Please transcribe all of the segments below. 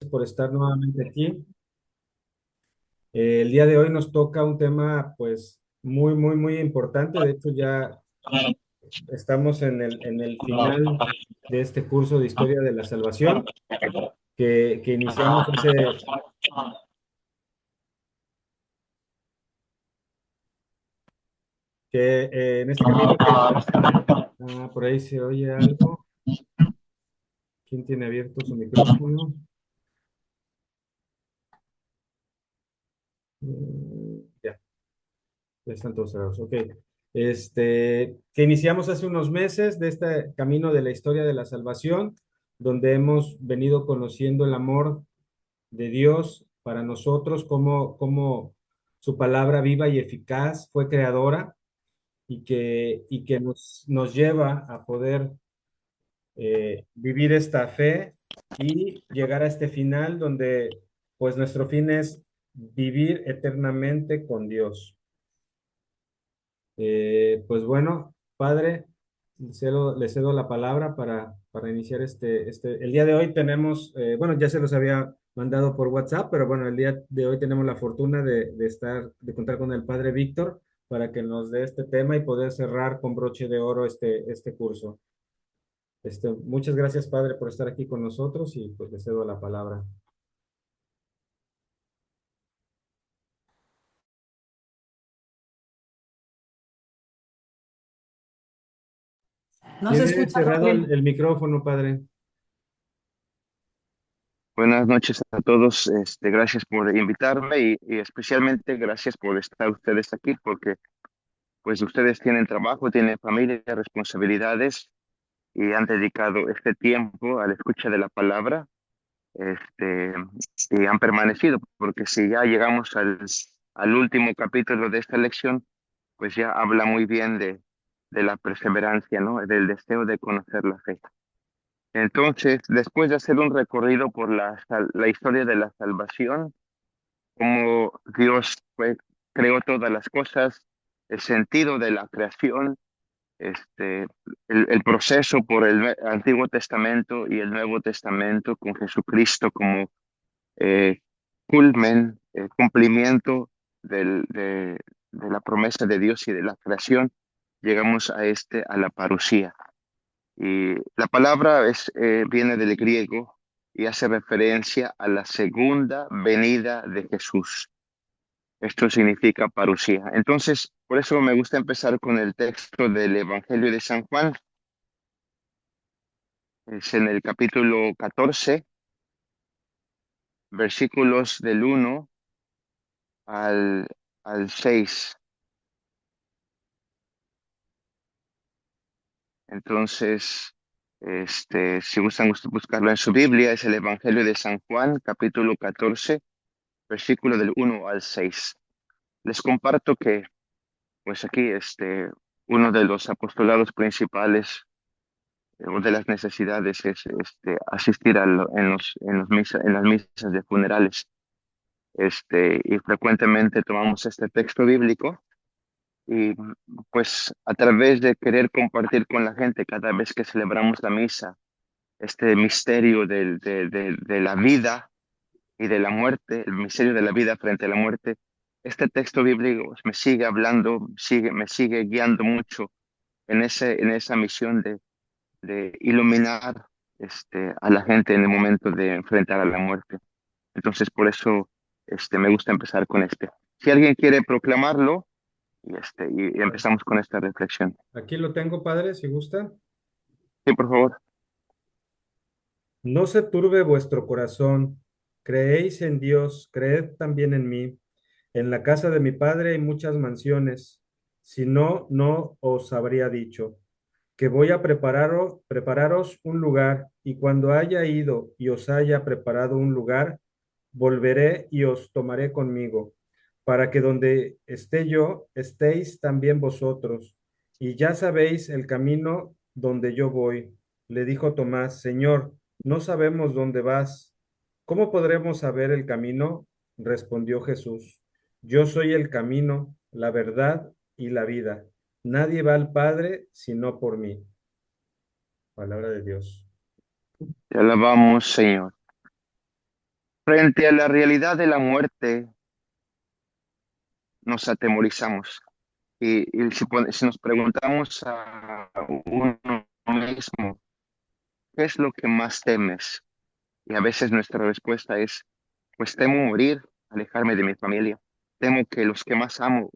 por estar nuevamente aquí. El día de hoy nos toca un tema pues muy, muy, muy importante. De hecho, ya estamos en el final de este curso de Historia de la Salvación que iniciamos en este camino por ahí se oye algo. ¿Quién tiene abierto su micrófono? Ya. Ya están todos cerrados. Ok. Que iniciamos hace unos meses de este camino de la historia de la salvación, donde hemos venido conociendo el amor de Dios para nosotros, cómo su palabra viva y eficaz fue creadora y que nos lleva a poder vivir esta fe y llegar a este final donde pues nuestro fin es vivir eternamente con Dios. Pues bueno, padre, le cedo la palabra para iniciar el día de hoy tenemos, bueno, ya se los había mandado por WhatsApp, pero bueno, el día de hoy tenemos la fortuna de contar con el padre Víctor para que nos dé este tema y poder cerrar con broche de oro este curso. Muchas gracias, padre, por estar aquí con nosotros y pues le cedo la palabra. No se Tiene escucha cerrado muy bien. el micrófono, padre. Buenas noches a todos. Gracias por invitarme y especialmente gracias por estar ustedes aquí porque pues ustedes tienen trabajo, tienen familia, responsabilidades y han dedicado este tiempo a la escucha de la palabra, este, y han permanecido porque si ya llegamos al último capítulo de esta lección, pues ya habla muy bien de la perseverancia, ¿no? Del deseo de conocer la fe. Entonces, después de hacer un recorrido por la historia de la salvación, cómo Dios creó todas las cosas, el sentido de la creación, este, el proceso por el Antiguo Testamento y el Nuevo Testamento con Jesucristo como eh, cumplimiento de la promesa de Dios y de la creación, llegamos a la parusía. Y la palabra viene del griego y hace referencia a la segunda venida de Jesús. Esto significa parusía. Entonces, por eso me gusta empezar con el texto del Evangelio de San Juan. Es en el capítulo 14, versículos del 1 al, al 6. Entonces, si gustan buscarlo en su Biblia, es el Evangelio de San Juan, capítulo 14, versículo del 1 al 6. Les comparto que, pues aquí, uno de los apostolados principales o de las necesidades es asistir en las misas de funerales. Y frecuentemente tomamos este texto bíblico y pues a través de querer compartir con la gente cada vez que celebramos la misa, este misterio de la vida y de la muerte, el misterio de la vida frente a la muerte, este texto bíblico me sigue hablando, me sigue guiando mucho en esa misión de iluminar a la gente en el momento de enfrentar a la muerte. Entonces, por eso me gusta empezar con este. Si alguien quiere proclamarlo, y empezamos con esta reflexión. Aquí lo tengo, padre, si gusta. Sí, por favor. No se turbe vuestro corazón. Creéis en Dios, creed también en mí. En la casa de mi padre hay muchas mansiones. Si no, no os habría dicho que voy a prepararos un lugar, y cuando haya ido y os haya preparado un lugar, volveré y os tomaré conmigo, para que donde esté yo, estéis también vosotros. Y ya sabéis el camino donde yo voy. Le dijo Tomás, Señor, no sabemos dónde vas. ¿Cómo podremos saber el camino? Respondió Jesús. Yo soy el camino, la verdad y la vida. Nadie va al Padre sino por mí. Palabra de Dios. Te alabamos, Señor. Frente a la realidad de la muerte, nos atemorizamos. Y si nos preguntamos a uno mismo, ¿qué es lo que más temes? Y a veces nuestra respuesta es, pues temo morir, alejarme de mi familia. Temo que los que más amo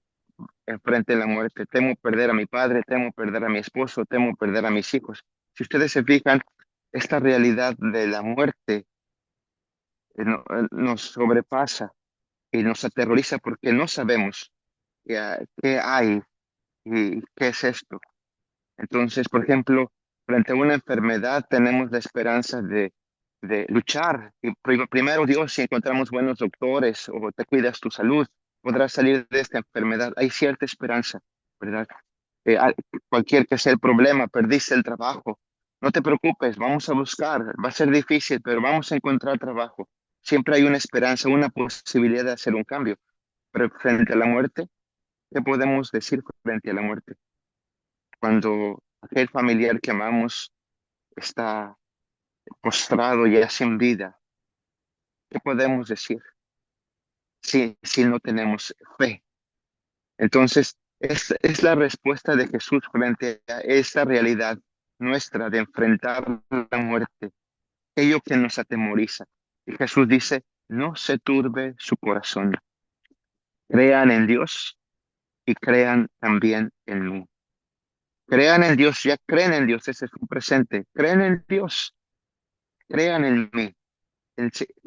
enfrenten la muerte. Temo perder a mi padre, temo perder a mi esposo, temo perder a mis hijos. Si ustedes se fijan, esta realidad de la muerte nos sobrepasa y nos aterroriza porque no sabemos qué hay y qué es esto. Entonces, por ejemplo, frente a una enfermedad tenemos la esperanza de luchar. Y primero, Dios, si encontramos buenos doctores o te cuidas tu salud, podrás salir de esta enfermedad. Hay cierta esperanza, ¿verdad? Eh, a- Cualquier que sea el problema, perdiste el trabajo. No te preocupes, vamos a buscar. Va a ser difícil, pero vamos a encontrar trabajo. Siempre hay una esperanza, una posibilidad de hacer un cambio. Pero frente a la muerte, ¿qué podemos decir frente a la muerte? Cuando aquel familiar que amamos está postrado ya sin vida, ¿qué podemos decir si no tenemos fe? Entonces, es la respuesta de Jesús frente a esta realidad nuestra de enfrentar la muerte, aquello que nos atemoriza. Y Jesús dice, no se turbe su corazón, crean en Dios y crean también en mí. Crean en Dios, ya creen en Dios, ese es un presente. Creen en Dios, crean en mí.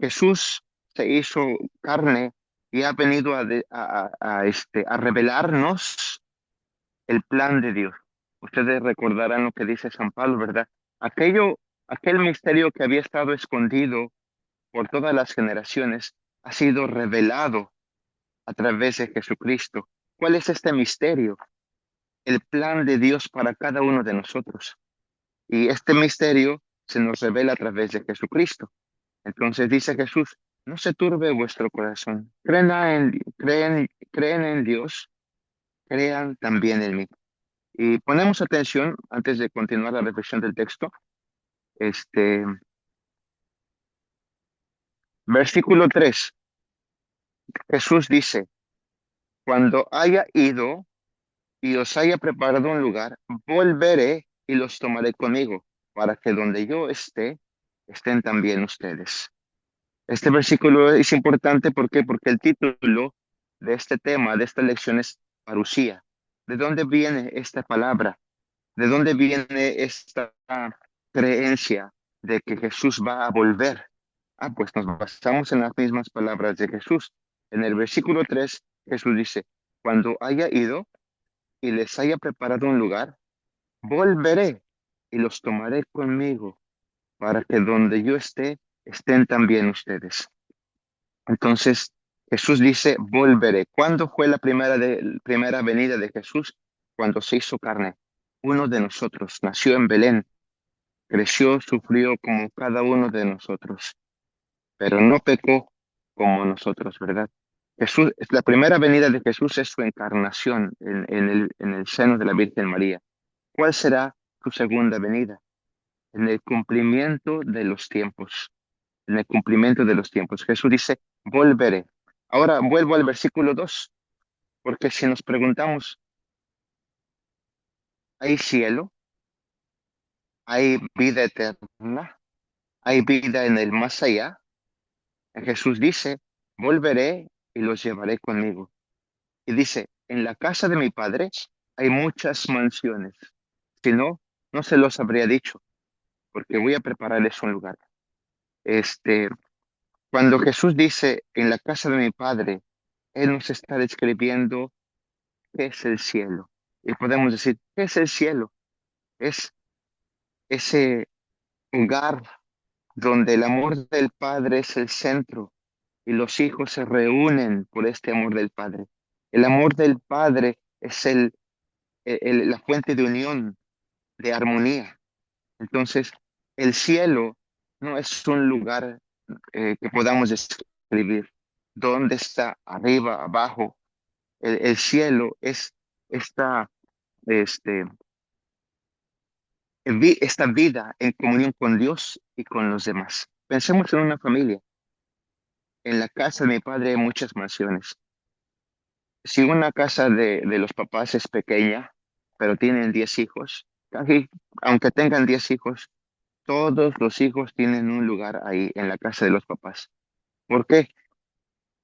Jesús se hizo carne y ha venido a revelarnos el plan de Dios. Ustedes recordarán lo que dice San Pablo, ¿verdad? Aquel misterio que había estado escondido por todas las generaciones ha sido revelado a través de Jesucristo. ¿Cuál es este misterio? El plan de Dios para cada uno de nosotros. Y este misterio se nos revela a través de Jesucristo. Entonces dice Jesús, no se turbe vuestro corazón. Creen en Dios, crean también en mí. Y ponemos atención, antes de continuar la reflexión del texto, este, versículo 3. Jesús dice, cuando haya ido y os haya preparado un lugar, volveré y los tomaré conmigo, para que donde yo esté, estén también ustedes. Este versículo es importante, ¿por qué? Porque el título de este tema, de esta lección es parusía. ¿De dónde viene esta palabra? ¿De dónde viene esta creencia de que Jesús va a volver? Ah, pues nos basamos en las mismas palabras de Jesús. En el versículo 3, Jesús dice, cuando haya ido y les haya preparado un lugar, volveré y los tomaré conmigo para que donde yo esté, estén también ustedes. Entonces, Jesús dice, volveré. ¿Cuándo fue primera venida de Jesús? Cuando se hizo carne. Uno de nosotros nació en Belén, creció, sufrió como cada uno de nosotros, pero no pecó como nosotros, ¿verdad? La primera venida de Jesús es su encarnación en el seno de la Virgen María. ¿Cuál será su segunda venida? En el cumplimiento de los tiempos, en el cumplimiento de los tiempos. Jesús dice, volveré. Ahora vuelvo al versículo 2, porque si nos preguntamos, ¿hay cielo? ¿Hay vida eterna? ¿Hay vida en el más allá? Jesús dice, volveré y los llevaré conmigo. Y dice, en la casa de mi padre hay muchas mansiones. Si no, no se los habría dicho, porque voy a prepararles un lugar. Este, Cuando Jesús dice, en la casa de mi padre, Él nos está describiendo qué es el cielo. Y podemos decir, ¿qué es el cielo? Es ese lugar donde el amor del Padre es el centro y los hijos se reúnen por este amor del Padre. El amor del Padre es la fuente de unión, de armonía. Entonces, el cielo no es un lugar que podamos describir. ¿Dónde está? Arriba, abajo. El cielo es esta, este, esta vida en comunión con Dios y con los demás. Pensemos en una familia. en la casa de mi padre hay muchas mansiones. Si una casa de los papás es pequeña, pero tienen 10 hijos, casi, aunque tengan 10 hijos, todos los hijos tienen un lugar ahí en la casa de los papás. ¿Por qué?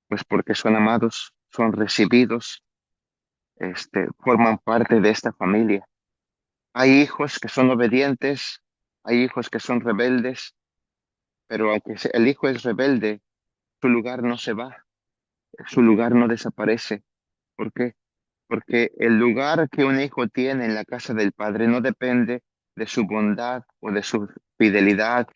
Pues porque son amados, son recibidos, forman parte de esta familia. Hay hijos que son obedientes, hay hijos que son rebeldes, pero aunque el hijo es rebelde, su lugar no se va, su lugar no desaparece. ¿Por qué? Porque el lugar que un hijo tiene en la casa del padre no depende de su bondad o de su fidelidad,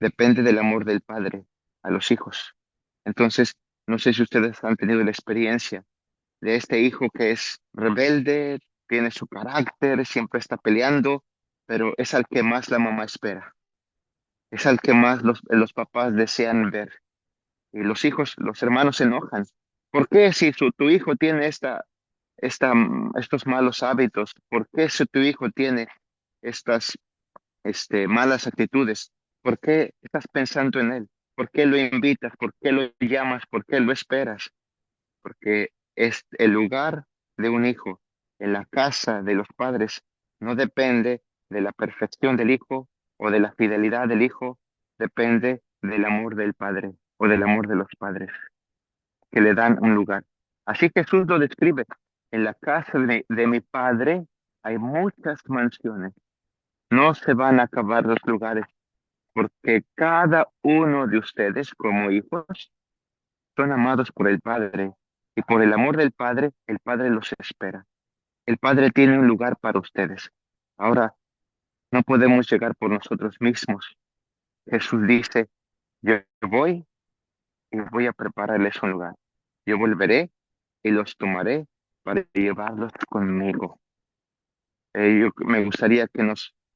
depende del amor del padre a los hijos. Entonces, no sé si ustedes han tenido la experiencia de este hijo que es rebelde, tiene su carácter, siempre está peleando, pero es al que más la mamá espera, es al que más los papás desean ver. Y los hijos, los hermanos se enojan. ¿Por qué si tu hijo tiene estos malos hábitos? ¿Por qué si tu hijo tiene estas malas actitudes? ¿Por qué estás pensando en él? ¿Por qué lo invitas? ¿Por qué lo llamas? ¿Por qué lo esperas? Porque es el lugar de un hijo en la casa de los padres no depende de la perfección del hijo o de la fidelidad del hijo, depende del amor del padre o del amor de los padres que le dan un lugar. Así Jesús lo describe. En la casa de mi padre hay muchas mansiones. No se van a acabar los lugares porque cada uno de ustedes como hijos son amados por el Padre y por el amor del Padre, el Padre los espera. El Padre tiene un lugar para ustedes. Ahora, no podemos llegar por nosotros mismos. Jesús dice, yo voy y voy a prepararles un lugar. Yo volveré y los tomaré para llevarlos conmigo. Me gustaría que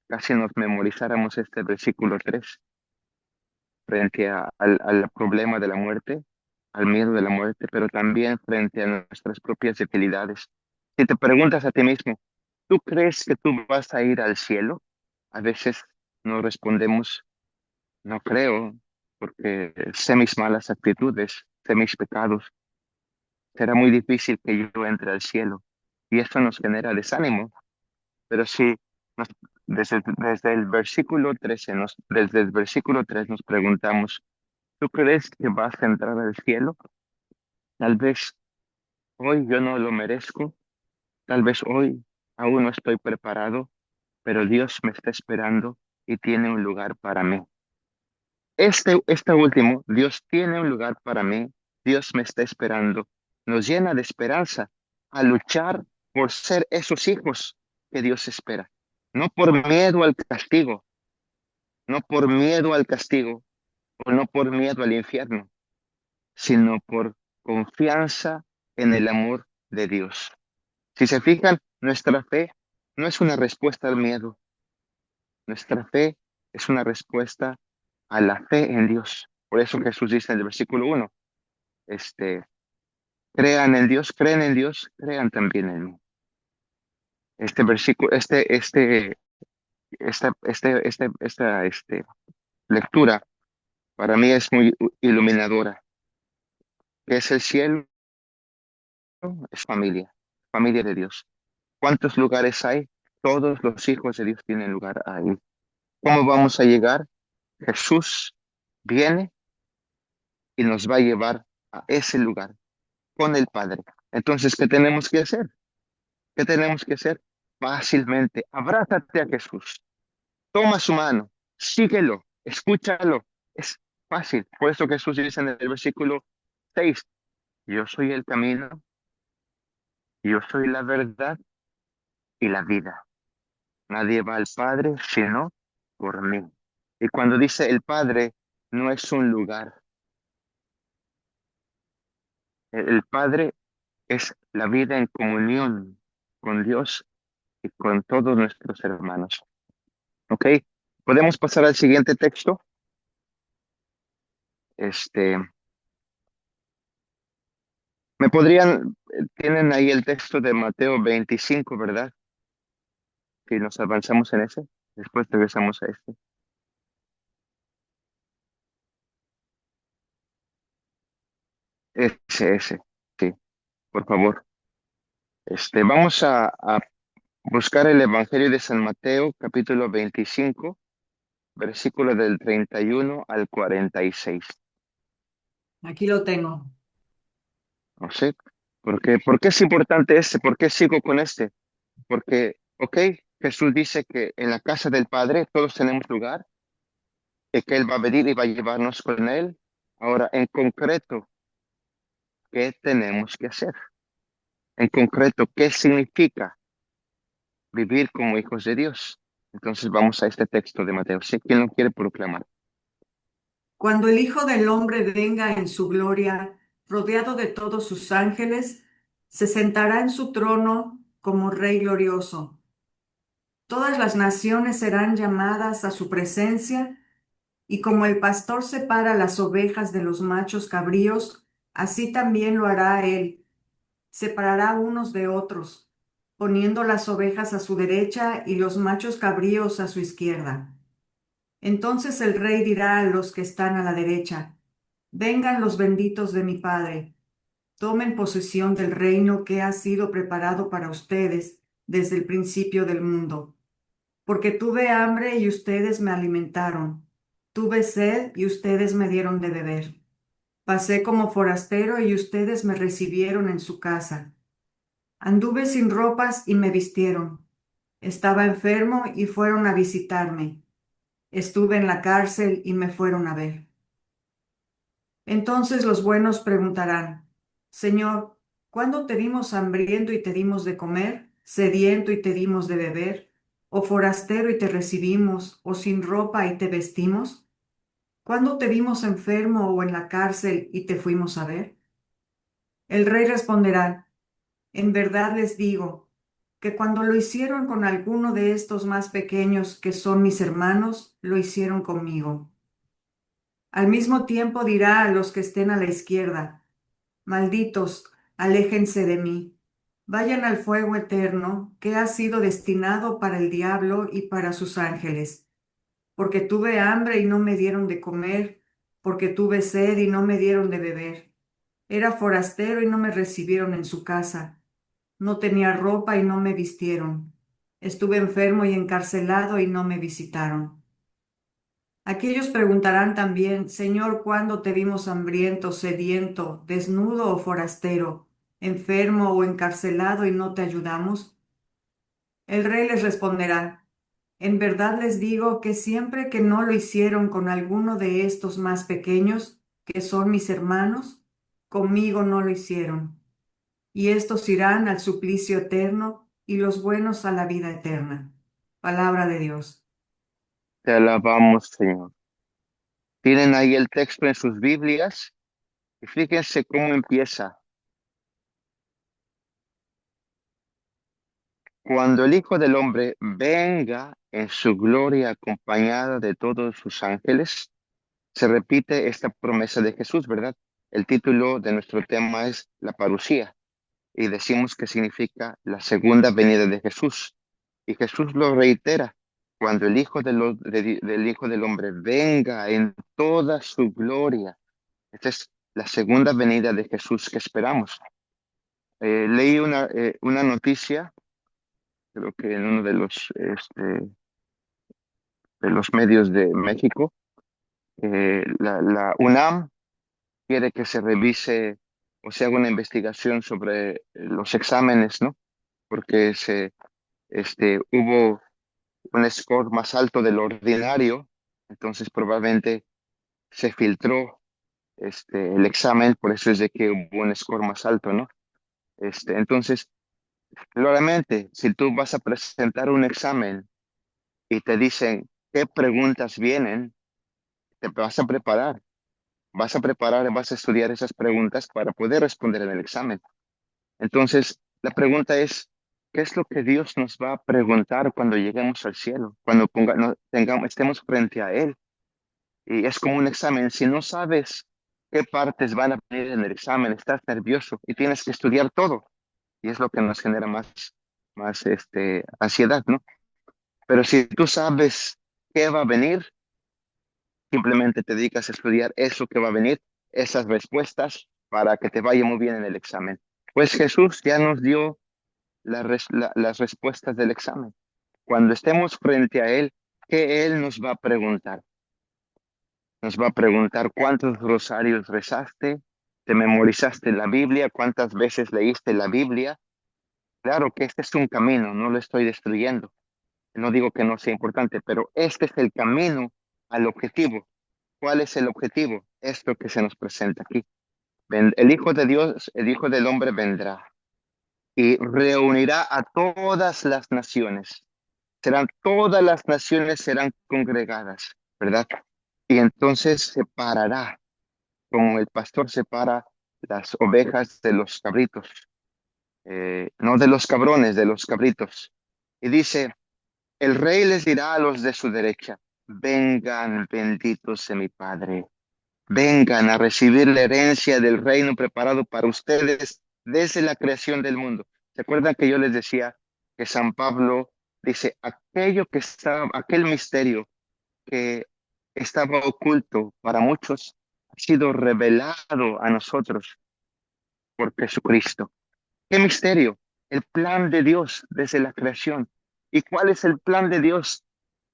casi nos memorizáramos este versículo 3 frente al problema de la muerte, al miedo de la muerte, pero también frente a nuestras propias debilidades. Si te preguntas a ti mismo, ¿tú crees que tú vas a ir al cielo? A veces nos respondemos, no creo, porque sé mis malas actitudes, sé mis pecados, será muy difícil que yo entre al cielo. Y esto nos genera desánimo. Pero si nos- desde el versículo 13, desde el versículo 3 nos preguntamos, ¿tú crees que vas a entrar al cielo? Tal vez hoy yo no lo merezco, tal vez hoy aún no estoy preparado, pero Dios me está esperando y tiene un lugar para mí. Este último, Dios tiene un lugar para mí, Dios me está esperando, nos llena de esperanza a luchar por ser esos hijos que Dios espera. No por miedo al castigo, no por miedo al castigo o no por miedo al infierno, sino por confianza en el amor de Dios. Si se fijan, nuestra fe no es una respuesta al miedo, nuestra fe es una respuesta a la fe en Dios. Por eso Jesús dice en el versículo 1, este, crean en Dios, creen en Dios, crean también en mí. Este versículo, esta lectura para mí es muy iluminadora. ¿Qué es el cielo? Es familia, familia de Dios. ¿Cuántos lugares hay? Todos los hijos de Dios tienen lugar ahí. ¿Cómo vamos a llegar? Jesús viene y nos va a llevar a ese lugar con el Padre. Entonces, ¿qué tenemos que hacer? ¿Qué tenemos que hacer? Fácilmente, abrázate a Jesús, toma su mano, síguelo, escúchalo. Es fácil. Por eso Jesús dice en el versículo 6, yo soy el camino, yo soy la verdad y la vida. Nadie va al Padre sino por mí. Y cuando dice el Padre, no es un lugar. El Padre es la vida en comunión con Dios y con todos nuestros hermanos. ¿Ok? Podemos pasar al siguiente texto. Este, tienen ahí el texto de Mateo 25, ¿verdad? Si nos avanzamos en ese, después regresamos a este. ese, sí, por favor. Vamos a buscar el Evangelio de San Mateo, capítulo 25, versículo del 31 al 46. Aquí lo tengo. No sé, ¿por qué es importante este? ¿Por qué sigo con este? Porque, ok, Jesús dice que en la casa del Padre todos tenemos lugar y que Él va a venir y va a llevarnos con Él. Ahora, en concreto, ¿qué tenemos que hacer? En concreto, ¿qué significa vivir como hijos de Dios? Entonces vamos a este texto de Mateo. ¿Sí? ¿Quién lo quiere proclamar? Cuando el Hijo del Hombre venga en su gloria, rodeado de todos sus ángeles, se sentará en su trono como Rey glorioso. Todas las naciones serán llamadas a su presencia, y como el pastor separa las ovejas de los machos cabríos, así también lo hará él. Separará unos de otros, poniendo las ovejas a su derecha y los machos cabríos a su izquierda. Entonces el rey dirá a los que están a la derecha: vengan los benditos de mi Padre, tomen posesión del reino que ha sido preparado para ustedes desde el principio del mundo. Porque tuve hambre y ustedes me alimentaron, tuve sed y ustedes me dieron de beber. Pasé como forastero y ustedes me recibieron en su casa. Anduve sin ropas y me vistieron. Estaba enfermo y fueron a visitarme. Estuve en la cárcel y me fueron a ver. Entonces los buenos preguntarán: Señor, ¿cuándo te vimos hambriento y te dimos de comer, sediento y te dimos de beber, o forastero y te recibimos, o sin ropa y te vestimos? ¿Cuándo te vimos enfermo o en la cárcel y te fuimos a ver? El rey responderá: en verdad les digo que cuando lo hicieron con alguno de estos más pequeños que son mis hermanos, lo hicieron conmigo. Al mismo tiempo dirá a los que estén a la izquierda: malditos, aléjense de mí. Vayan al fuego eterno que ha sido destinado para el diablo y para sus ángeles. Porque tuve hambre y no me dieron de comer, porque tuve sed y no me dieron de beber. Era forastero y no me recibieron en su casa. No tenía ropa y no me vistieron. Estuve enfermo y encarcelado y no me visitaron. Aquellos preguntarán también: Señor, ¿cuándo te vimos hambriento, sediento, desnudo o forastero, enfermo o encarcelado y no te ayudamos? El rey les responderá: en verdad les digo que siempre que no lo hicieron con alguno de estos más pequeños, que son mis hermanos, conmigo no lo hicieron. Y estos irán al suplicio eterno y los buenos a la vida eterna. Palabra de Dios. Te alabamos, Señor. Tienen ahí el texto en sus Biblias y fíjense cómo empieza. Cuando el Hijo del Hombre venga en su gloria acompañada de todos sus ángeles, se repite esta promesa de Jesús, ¿verdad? El título de nuestro tema es la parusía y decimos que significa la segunda venida de Jesús. Y Jesús lo reitera, cuando el del Hijo del Hombre venga en toda su gloria. Esta es la segunda venida de Jesús que esperamos. Leí una noticia, creo que en uno de los medios de México, la UNAM quiere que se revise o se haga una investigación sobre los exámenes, ¿no? Porque hubo un score más alto del ordinario, entonces probablemente se filtró el examen, por eso es de que hubo un score más alto, ¿no? Entonces, claramente, si tú vas a presentar un examen y te dicen qué preguntas vienen, te vas a preparar, vas a estudiar esas preguntas para poder responder en el examen. Entonces, la pregunta es, ¿qué es lo que Dios nos va a preguntar cuando lleguemos al cielo? Cuando estemos frente a Él. Y es como un examen. Si no sabes qué partes van a venir en el examen, estás nervioso y tienes que estudiar todo. Y es lo que nos genera más ansiedad, ¿no? Pero si tú sabes qué va a venir, simplemente te dedicas a estudiar eso que va a venir, esas respuestas, para que te vaya muy bien en el examen. Pues Jesús ya nos dio las respuestas del examen. Cuando estemos frente a Él, ¿qué Él nos va a preguntar? Nos va a preguntar cuántos rosarios rezaste, te memorizaste la Biblia, cuántas veces leíste la Biblia. Claro que este es un camino, no lo estoy destruyendo. No digo que no sea importante, pero este es el camino al objetivo. ¿Cuál es el objetivo? Esto que se nos presenta aquí. El Hijo de Dios, el Hijo del Hombre vendrá y reunirá a todas las naciones. Todas las naciones serán congregadas, ¿verdad? Y entonces separará, como el pastor separa las ovejas de los cabritos, no de los cabrones, de los cabritos. Y dice, el rey les dirá a los de su derecha, vengan benditos de mi Padre, vengan a recibir la herencia del reino preparado para ustedes desde la creación del mundo. ¿Se acuerdan que yo les decía que San Pablo dice, aquel misterio que estaba oculto para muchos, ha sido revelado a nosotros por Jesucristo? ¿Qué misterio? El plan de Dios desde la creación. ¿Y cuál es el plan de Dios?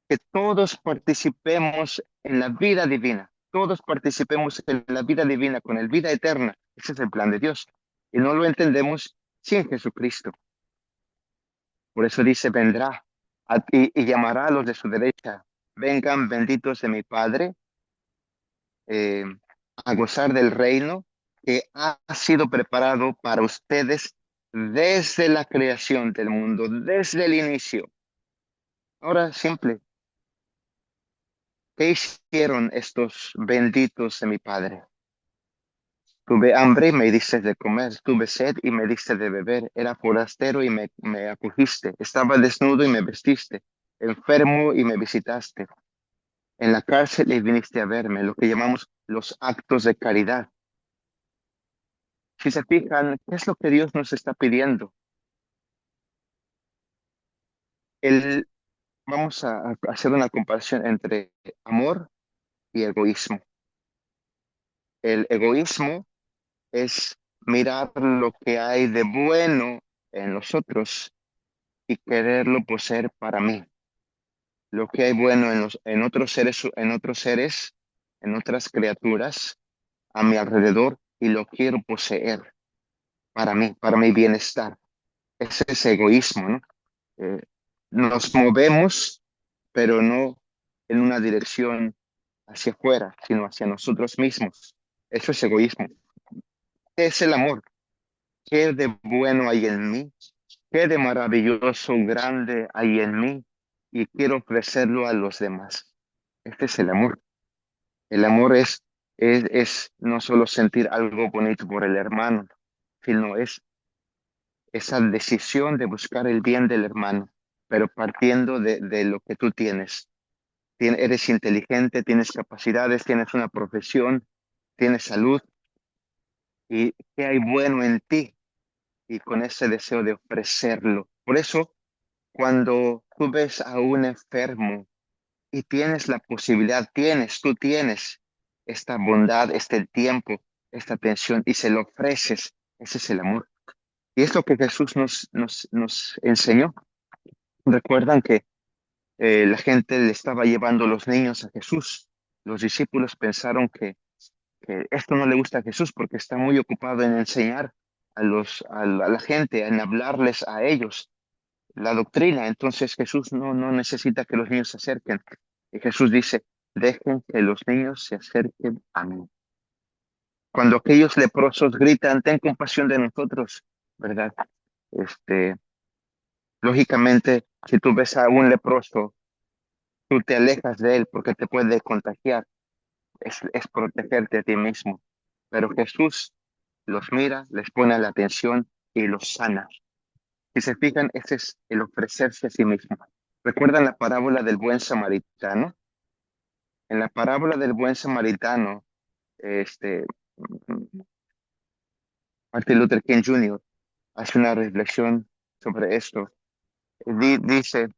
Que todos participemos en la vida divina, todos participemos en la vida divina con el vida eterna. Ese es el plan de Dios. Y no lo entendemos sin Jesucristo. Por eso dice, vendrá y llamará a los de su derecha. Vengan benditos de mi Padre, eh, a gozar del reino que ha sido preparado para ustedes desde la creación del mundo, desde el inicio. Ahora, simple. ¿Qué hicieron estos benditos de mi Padre? Tuve hambre y me diste de comer, tuve sed y me diste de beber, era forastero y me acogiste, estaba desnudo y me vestiste, enfermo y me visitaste, en la cárcel y viniste a verme, lo que llamamos los actos de caridad. Si se fijan, ¿qué es lo que Dios nos está pidiendo? El, Vamos a hacer una comparación entre amor y egoísmo. El egoísmo es mirar lo que hay de bueno en los otros y quererlo poseer para mí. Lo que hay bueno en otros seres, en otras criaturas a mi alrededor y lo quiero poseer para mí, para mi bienestar. Ese es egoísmo, ¿no? Eh, Nos movemos, pero no en una dirección hacia afuera, sino hacia nosotros mismos. Eso es egoísmo. ¿Qué es el amor? ¿Qué de bueno hay en mí? ¿Qué de maravilloso, grande hay en mí? Y quiero ofrecerlo a los demás. Este es el amor. El amor es no solo sentir algo bonito por el hermano, sino es esa decisión de buscar el bien del hermano, pero partiendo de lo que tú tienes. Eres inteligente, tienes capacidades, tienes una profesión, tienes salud, y qué hay bueno en ti, y con ese deseo de ofrecerlo. Por eso, cuando tú ves a un enfermo y tienes la posibilidad, tú tienes esta bondad, este tiempo, esta atención, y se lo ofreces, ese es el amor. Y es lo que Jesús nos enseñó. Recuerdan que la gente le estaba llevando los niños a Jesús. Los discípulos pensaron que esto no le gusta a Jesús porque está muy ocupado en enseñar a la gente, en hablarles a ellos la doctrina. Entonces Jesús no necesita que los niños se acerquen. Y Jesús dice, dejen que los niños se acerquen a mí. Cuando aquellos leprosos gritan, ten compasión de nosotros, ¿verdad? Este, lógicamente, si tú ves a un leproso, tú te alejas de él porque te puede contagiar. Es protegerte a ti mismo. Pero Jesús los mira, les pone la atención y los sana. Si se fijan, ese es el ofrecerse a sí mismo. ¿Recuerdan la parábola del buen samaritano? En la parábola del buen samaritano, este, Martin Luther King Jr. hace una reflexión sobre esto. Dice,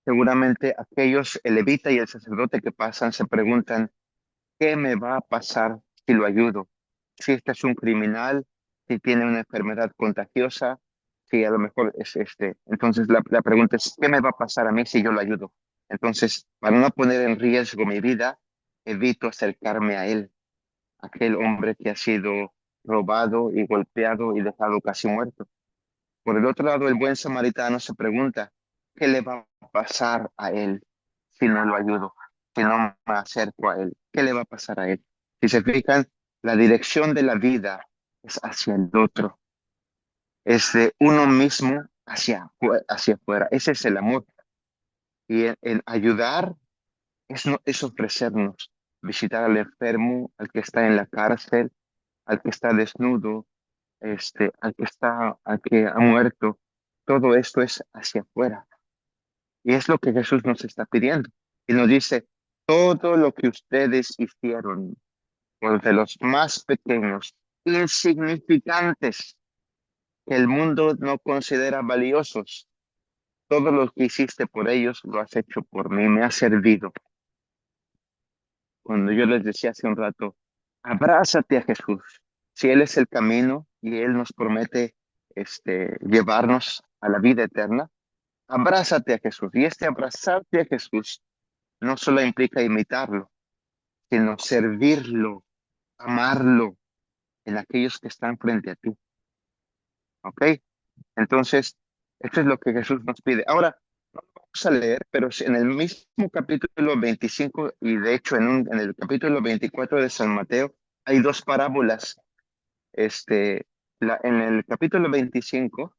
seguramente aquellos, el levita y el sacerdote que pasan, se preguntan, ¿qué me va a pasar si lo ayudo? si este es un criminal, si tiene una enfermedad contagiosa, si a lo mejor es este. Entonces la pregunta es, ¿qué me va a pasar a mí si yo lo ayudo? Entonces, para no poner en riesgo mi vida, evito acercarme a él, aquel hombre que ha sido robado y golpeado y dejado casi muerto. Por el otro lado, el buen samaritano se pregunta, ¿qué le va a pasar a él si no lo ayudo? Si no me acerco a él, ¿qué le va a pasar a él? Si se fijan, la dirección de la vida es hacia el otro, es de uno mismo hacia afuera. Ese es el amor. Y en ayudar es, no, es ofrecernos, visitar al enfermo, al que está en la cárcel, al que está desnudo, al que ha muerto. Todo esto es hacia afuera. Y es lo que Jesús nos está pidiendo. Y nos dice, todo lo que ustedes hicieron por de los más pequeños, insignificantes, que el mundo no considera valiosos, todo lo que hiciste por ellos lo has hecho por mí, me ha servido. Cuando yo les decía hace un rato, abrázate a Jesús. Si Él es el camino y Él nos promete llevarnos a la vida eterna, abrázate a Jesús. Y este abrazarte a Jesús no solo implica imitarlo, sino servirlo, amarlo en aquellos que están frente a ti. ¿Ok? Entonces, esto es lo que Jesús nos pide. Ahora, no lo vamos a leer, pero en el mismo capítulo 25 y de hecho en el capítulo 24 de San Mateo hay dos parábolas. En el capítulo 25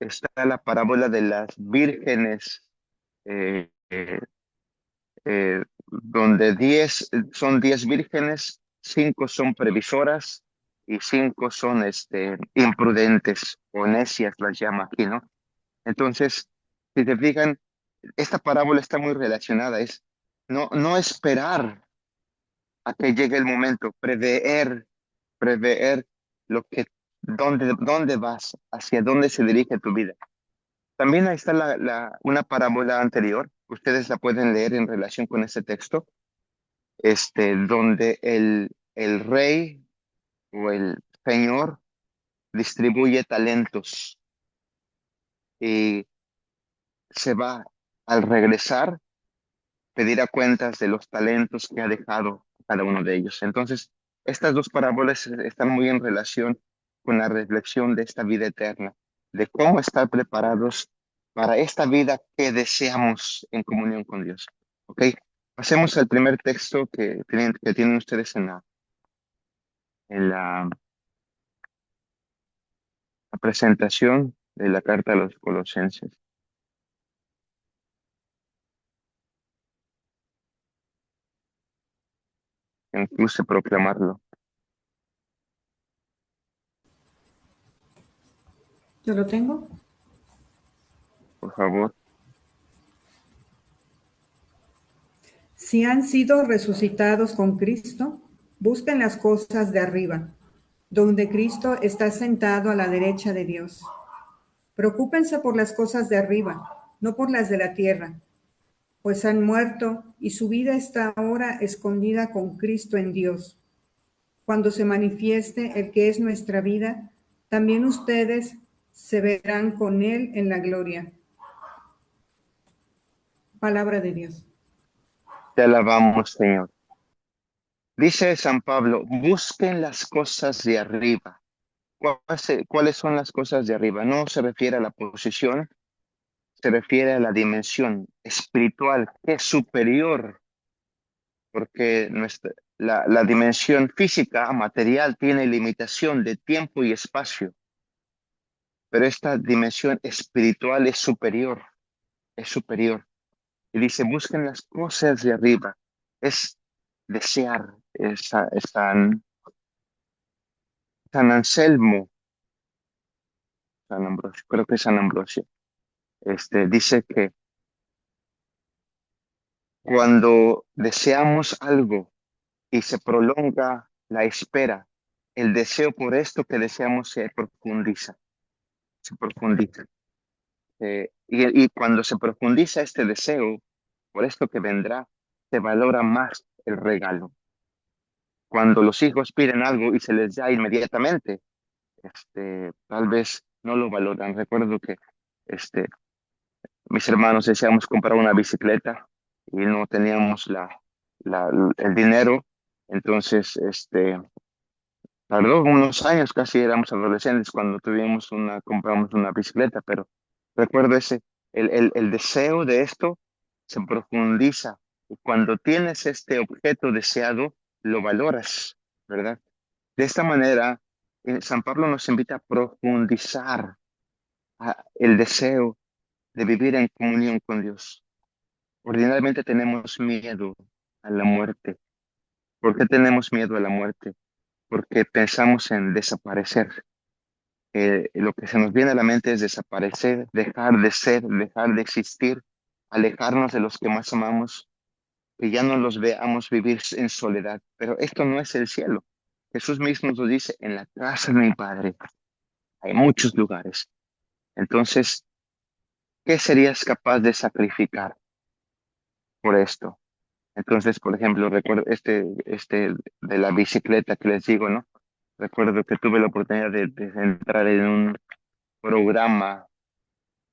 está la parábola de las vírgenes, eh, eh, donde 10 son 10 vírgenes, 5 son previsoras y 5 son imprudentes o necias, las llama aquí, ¿no? Entonces, si te fijan, esta parábola está muy relacionada, es no esperar a que llegue el momento, prever lo que, dónde vas, hacia dónde se dirige tu vida. También ahí está una parábola anterior, ustedes la pueden leer en relación con este texto, donde el rey o el señor distribuye talentos y se va al regresar pedirá cuentas de los talentos que ha dejado cada uno de ellos. Entonces, estas dos parábolas están muy en relación con la reflexión de esta vida eterna, de cómo estar preparados para esta vida que deseamos en comunión con Dios. ¿Ok? Pasemos al primer texto que tienen ustedes en la presentación de la carta a los Colosenses. Incluso proclamarlo, Yo lo tengo. por favor. Si han sido resucitados con Cristo, busquen las cosas de arriba, donde Cristo está sentado a la derecha de Dios. Preocúpense por las cosas de arriba, no por las de la tierra, pues han muerto y su vida está ahora escondida con Cristo en Dios. Cuando se manifieste el que es nuestra vida, también ustedes se verán con Él en la gloria. Palabra de Dios. Te alabamos, Señor. Dice San Pablo, busquen las cosas de arriba. ¿Cuáles son las cosas de arriba? No se refiere a la posición, se refiere a la dimensión espiritual, que es superior, porque la dimensión física, material, tiene limitación de tiempo y espacio, pero esta dimensión espiritual es superior, es superior. Y dice, busquen las cosas de arriba. Es desear, es San Anselmo, San Ambrosio, creo que es San Ambrosio, dice que cuando deseamos algo y se prolonga la espera, el deseo por esto que deseamos se profundiza. Y cuando se profundiza este deseo, por esto que vendrá, se valora más el regalo. cuando los hijos piden algo y se les da inmediatamente, tal vez no lo valoran. Recuerdo que este, mis hermanos deseamos comprar una bicicleta y no teníamos la, el dinero, entonces tardó unos años, casi éramos adolescentes cuando compramos una bicicleta, pero recuerdo el deseo de esto se profundiza y cuando tienes este objeto deseado, lo valoras, ¿verdad? De esta manera, San Pablo nos invita a profundizar el deseo de vivir en comunión con Dios. Ordinariamente tenemos miedo a la muerte. ¿Por qué tenemos miedo a la muerte? Porque pensamos en desaparecer. Lo que se nos viene a la mente es desaparecer, dejar de ser, dejar de existir, alejarnos de los que más amamos, que ya no los veamos vivir en soledad. Pero esto no es el cielo. Jesús mismo nos dice, en la casa de mi Padre hay muchos lugares. Entonces, ¿qué serías capaz de sacrificar por esto? Entonces, por ejemplo, recuerdo de la bicicleta que les digo, ¿no? Recuerdo que tuve la oportunidad de entrar en un programa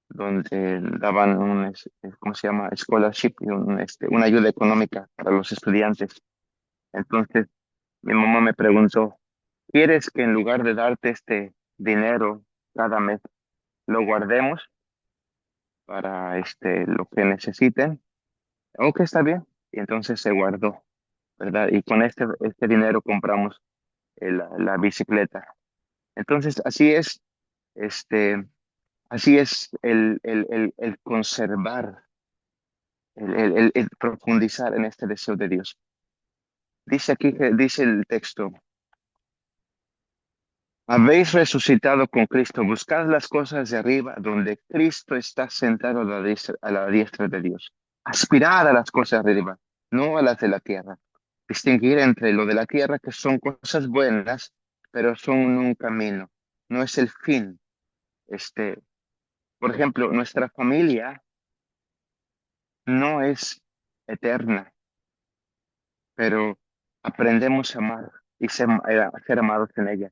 donde daban ¿cómo se llama? Scholarship, y una ayuda económica para los estudiantes. Entonces, mi mamá me preguntó, ¿quieres que en lugar de darte este dinero cada mes, lo guardemos para lo que necesiten? Ok, está bien. Y entonces se guardó, ¿verdad? Y con este dinero compramos la bicicleta. Entonces, este, así es el conservar, el profundizar en este deseo de Dios. Dice aquí, dice el texto, habéis resucitado con Cristo, buscad las cosas de arriba, donde Cristo está sentado a la diestra de Dios. Aspirad a las cosas de arriba, no a las de la tierra. Distinguir entre lo de la tierra, que son cosas buenas, pero son un camino, no es el fin. Este, por ejemplo, nuestra familia no es eterna, pero aprendemos a amar y ser amados en ella.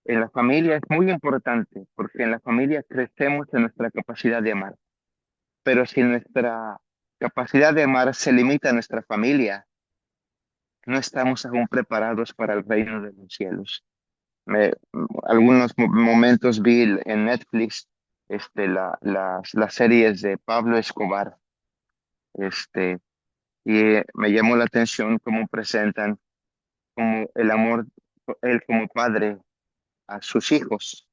En la familia es muy importante porque en la familia crecemos en nuestra capacidad de amar. Pero si nuestra capacidad de amar se limita a nuestra familia, no estamos aún preparados para el reino de los cielos. Me- Algunos momentos vi en Netflix las series de Pablo Escobar, este, y me llamó la atención cómo presentan como el amor, él como padre a sus hijos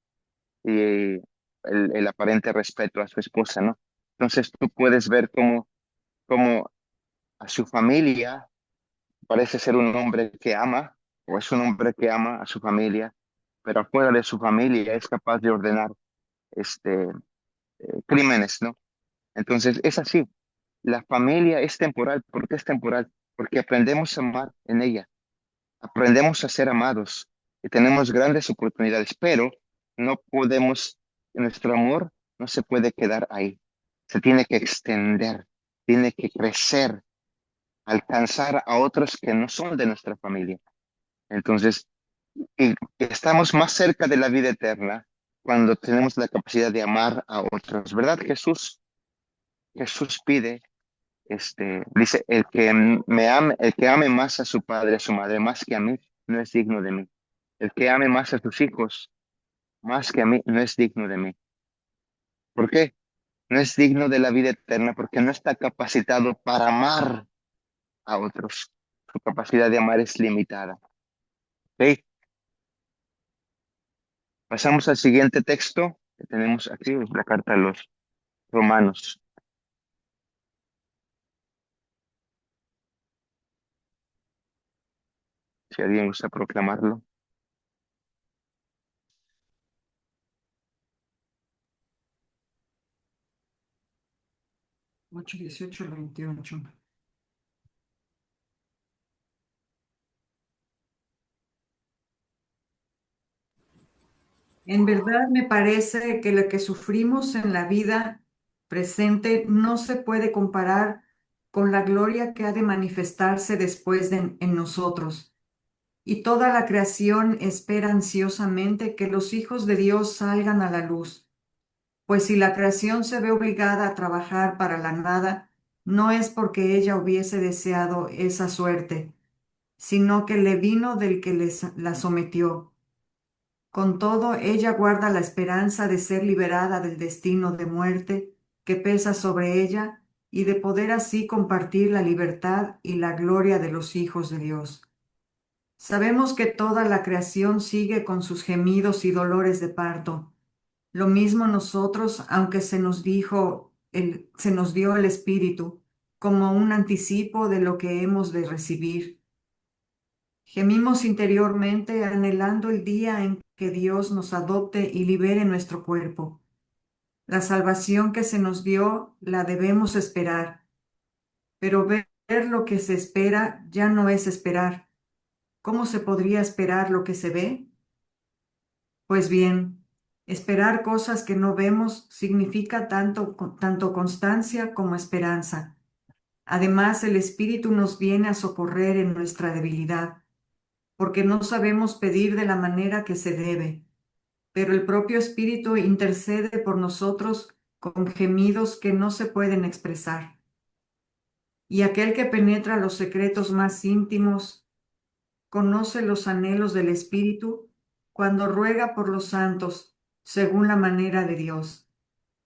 y el aparente respeto a su esposa, ¿no? Entonces tú puedes ver cómo a su familia parece ser un hombre que ama, o es un hombre que ama a su familia, pero afuera de su familia es capaz de ordenar este, crímenes, ¿no? Entonces es así. La familia es temporal. ¿Por qué es temporal? Porque aprendemos a amar en ella, aprendemos a ser amados y tenemos grandes oportunidades, pero no podemos, nuestro amor no se puede quedar ahí. Se tiene que extender, tiene que crecer, alcanzar a otros que no son de nuestra familia. Entonces, y estamos más cerca de la vida eterna cuando tenemos la capacidad de amar a otros, ¿verdad? Jesús pide, dice, el que ame más a su padre, a su madre, más que a mí, no es digno de mí. El que ame más a sus hijos, más que a mí, no es digno de mí. ¿Por qué? No es digno de la vida eterna porque no está capacitado para amar a otros. Su capacidad de amar es limitada. ¿Ok? Pasamos al siguiente texto que tenemos aquí, la carta a los Romanos. Si alguien gusta proclamarlo. 8:18 al 28. En verdad me parece que lo que sufrimos en la vida presente no se puede comparar con la gloria que ha de manifestarse después en nosotros. Y toda la creación espera ansiosamente que los hijos de Dios salgan a la luz. Pues si la creación se ve obligada a trabajar para la nada, no es porque ella hubiese deseado esa suerte, sino que le vino del que la sometió. Con todo, ella guarda la esperanza de ser liberada del destino de muerte que pesa sobre ella y de poder así compartir la libertad y la gloria de los hijos de Dios. Sabemos que toda la creación sigue con sus gemidos y dolores de parto. Lo mismo nosotros, aunque se nos dio el Espíritu como un anticipo de lo que hemos de recibir. Gemimos interiormente anhelando el día en que Dios nos adopte y libere nuestro cuerpo. La salvación que se nos dio la debemos esperar, pero ver lo que se espera ya no es esperar. ¿Cómo se podría esperar lo que se ve? Pues bien, esperar cosas que no vemos significa tanto constancia como esperanza. Además, el Espíritu nos viene a socorrer en nuestra debilidad, porque no sabemos pedir de la manera que se debe, pero el propio Espíritu intercede por nosotros con gemidos que no se pueden expresar. Y aquel que penetra los secretos más íntimos conoce los anhelos del Espíritu cuando ruega por los santos según la manera de Dios.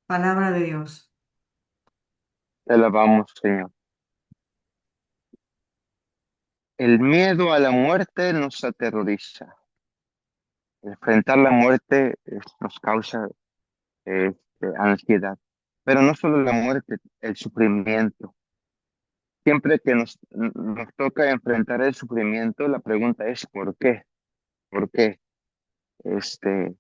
Palabra de Dios. Te alabamos, Señor. El miedo a la muerte nos aterroriza. Enfrentar la muerte nos causa ansiedad. Pero no solo la muerte, el sufrimiento. Siempre que nos toca enfrentar el sufrimiento, la pregunta es ¿por qué? ¿Por qué? Este,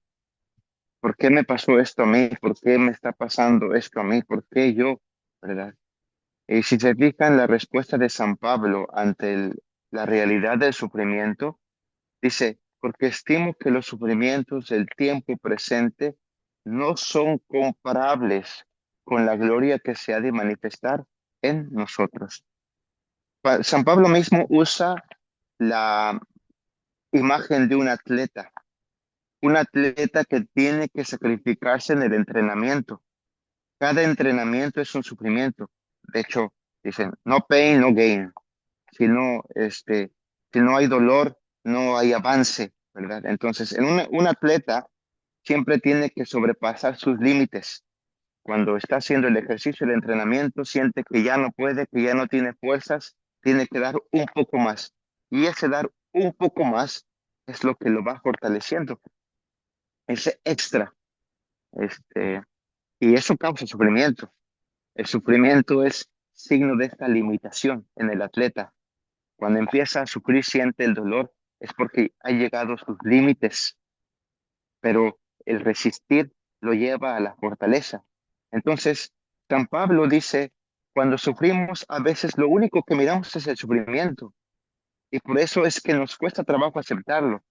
¿Por qué me pasó esto a mí? ¿Por qué me está pasando esto a mí? ¿Por qué yo? ¿Verdad? Y si se fijan, la respuesta de San Pablo ante la realidad del sufrimiento, dice, porque estimo que los sufrimientos del tiempo presente no son comparables con la gloria que se ha de manifestar en nosotros. San Pablo mismo usa la imagen de un atleta que tiene que sacrificarse en el entrenamiento. Cada entrenamiento es un sufrimiento. De hecho, dicen, no pain, no gain. Si no, si no hay dolor, no hay avance, ¿verdad? Entonces, un atleta siempre tiene que sobrepasar sus límites. Cuando está haciendo el ejercicio, el entrenamiento, siente que ya no puede, que ya no tiene fuerzas, tiene que dar un poco más. Y ese dar un poco más es lo que lo va fortaleciendo, ese extra. Este, y eso causa sufrimiento. El sufrimiento es signo de esta limitación en el atleta. Cuando empieza a sufrir, siente el dolor, es porque ha llegado a sus límites, pero el resistir lo lleva a la fortaleza. Entonces, San Pablo dice, cuando sufrimos, a veces lo único que miramos es el sufrimiento, y por eso es que nos cuesta trabajo aceptarlo,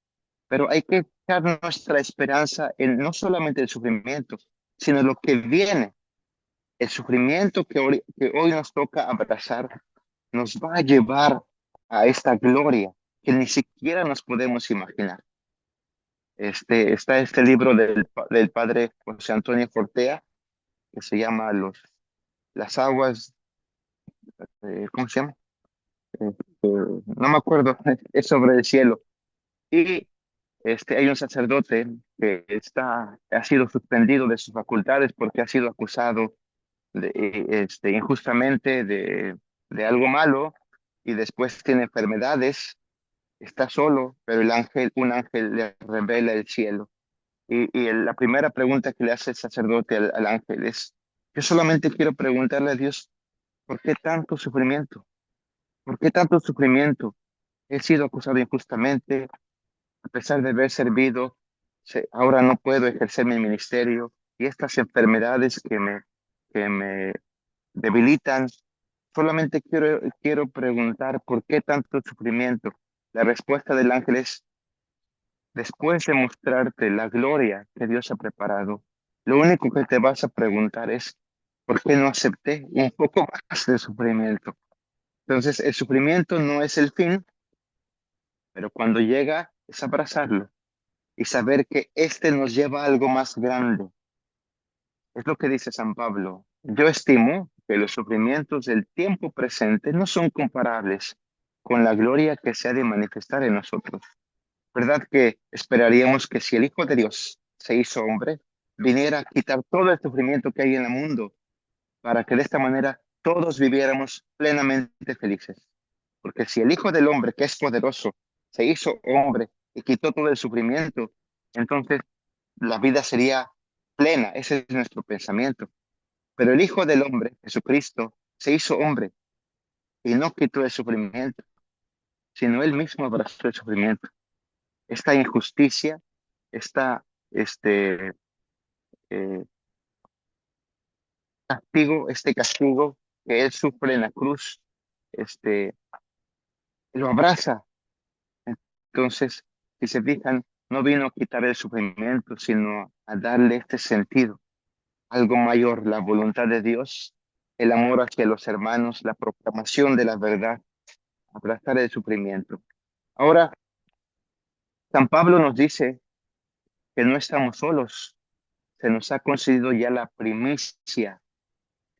pero hay que echar nuestra esperanza en no solamente el sufrimiento, sino lo que viene. El sufrimiento que hoy nos toca abrazar nos va a llevar a esta gloria que ni siquiera nos podemos imaginar. Está este libro del padre José Antonio Fortea, que se llama las aguas, ¿cómo se llama? No me acuerdo, es sobre el cielo. Y hay un sacerdote que ha sido suspendido de sus facultades porque ha sido acusado injustamente de algo malo y después tiene enfermedades, está solo, pero un ángel le revela el cielo. Y la primera pregunta que le hace el sacerdote al ángel es, yo solamente quiero preguntarle a Dios, ¿por qué tanto sufrimiento? ¿Por qué tanto sufrimiento? He sido acusado injustamente, a pesar de haber servido, ahora no puedo ejercer mi ministerio y estas enfermedades que me debilitan. Solamente quiero preguntar por qué tanto sufrimiento. La respuesta del ángel es, después de mostrarte la gloria que Dios ha preparado, lo único que te vas a preguntar es, ¿por qué no acepté un poco más de sufrimiento? Entonces, el sufrimiento no es el fin, pero cuando llega es abrazarlo y saber que este nos lleva a algo más grande. Es lo que dice San Pablo. Yo estimo que los sufrimientos del tiempo presente no son comparables con la gloria que se ha de manifestar en nosotros. ¿Verdad que esperaríamos que si el Hijo de Dios se hizo hombre, viniera a quitar todo el sufrimiento que hay en el mundo para que de esta manera todos viviéramos plenamente felices? Porque si el Hijo del Hombre, que es poderoso, se hizo hombre y quitó todo el sufrimiento, entonces la vida sería plena. Ese es nuestro pensamiento. Pero el Hijo del Hombre, Jesucristo, se hizo hombre y no quitó el sufrimiento, sino él mismo abrazó el sufrimiento. Esta injusticia, esta, este, eh, este castigo que él sufre en la cruz, este, lo abraza. Entonces, si se fijan, no vino a quitar el sufrimiento, sino a darle este sentido, algo mayor, la voluntad de Dios, el amor hacia los hermanos, la proclamación de la verdad, abrazar el sufrimiento. Ahora, San Pablo nos dice que no estamos solos, se nos ha concedido ya la primicia,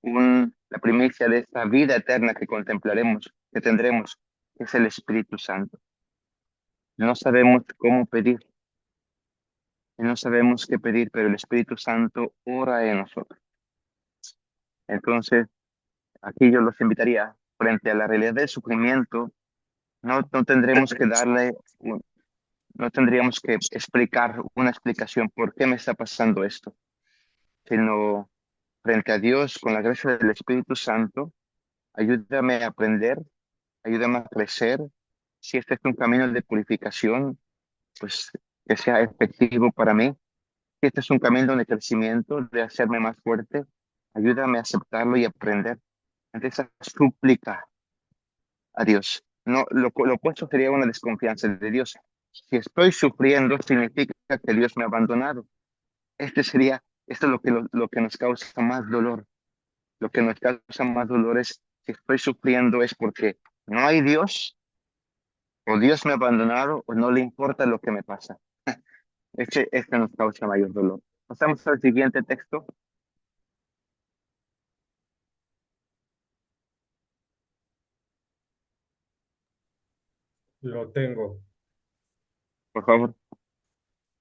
la primicia de esta vida eterna que contemplaremos, que tendremos, que es el Espíritu Santo. No sabemos cómo pedir, y no sabemos qué pedir, pero el Espíritu Santo ora en nosotros. Entonces, aquí yo los invitaría, frente a la realidad del sufrimiento, no tendremos que no tendríamos que explicar una explicación por qué me está pasando esto, sino frente a Dios, con la gracia del Espíritu Santo, ayúdame a aprender, ayúdame a crecer. Si este es un camino de purificación, pues que sea efectivo para mí. Si este es un camino de crecimiento, de hacerme más fuerte, ayúdame a aceptarlo y aprender. Ante esa súplica a Dios. No, lo opuesto sería una desconfianza de Dios. Si estoy sufriendo, significa que Dios me ha abandonado. Esto es lo que nos causa más dolor. Lo que nos causa más dolor es, si estoy sufriendo es porque no hay Dios, o Dios me ha abandonado, o no le importa lo que me pasa. Este nos causa mayor dolor. Pasamos al siguiente texto, Lo tengo. por favor.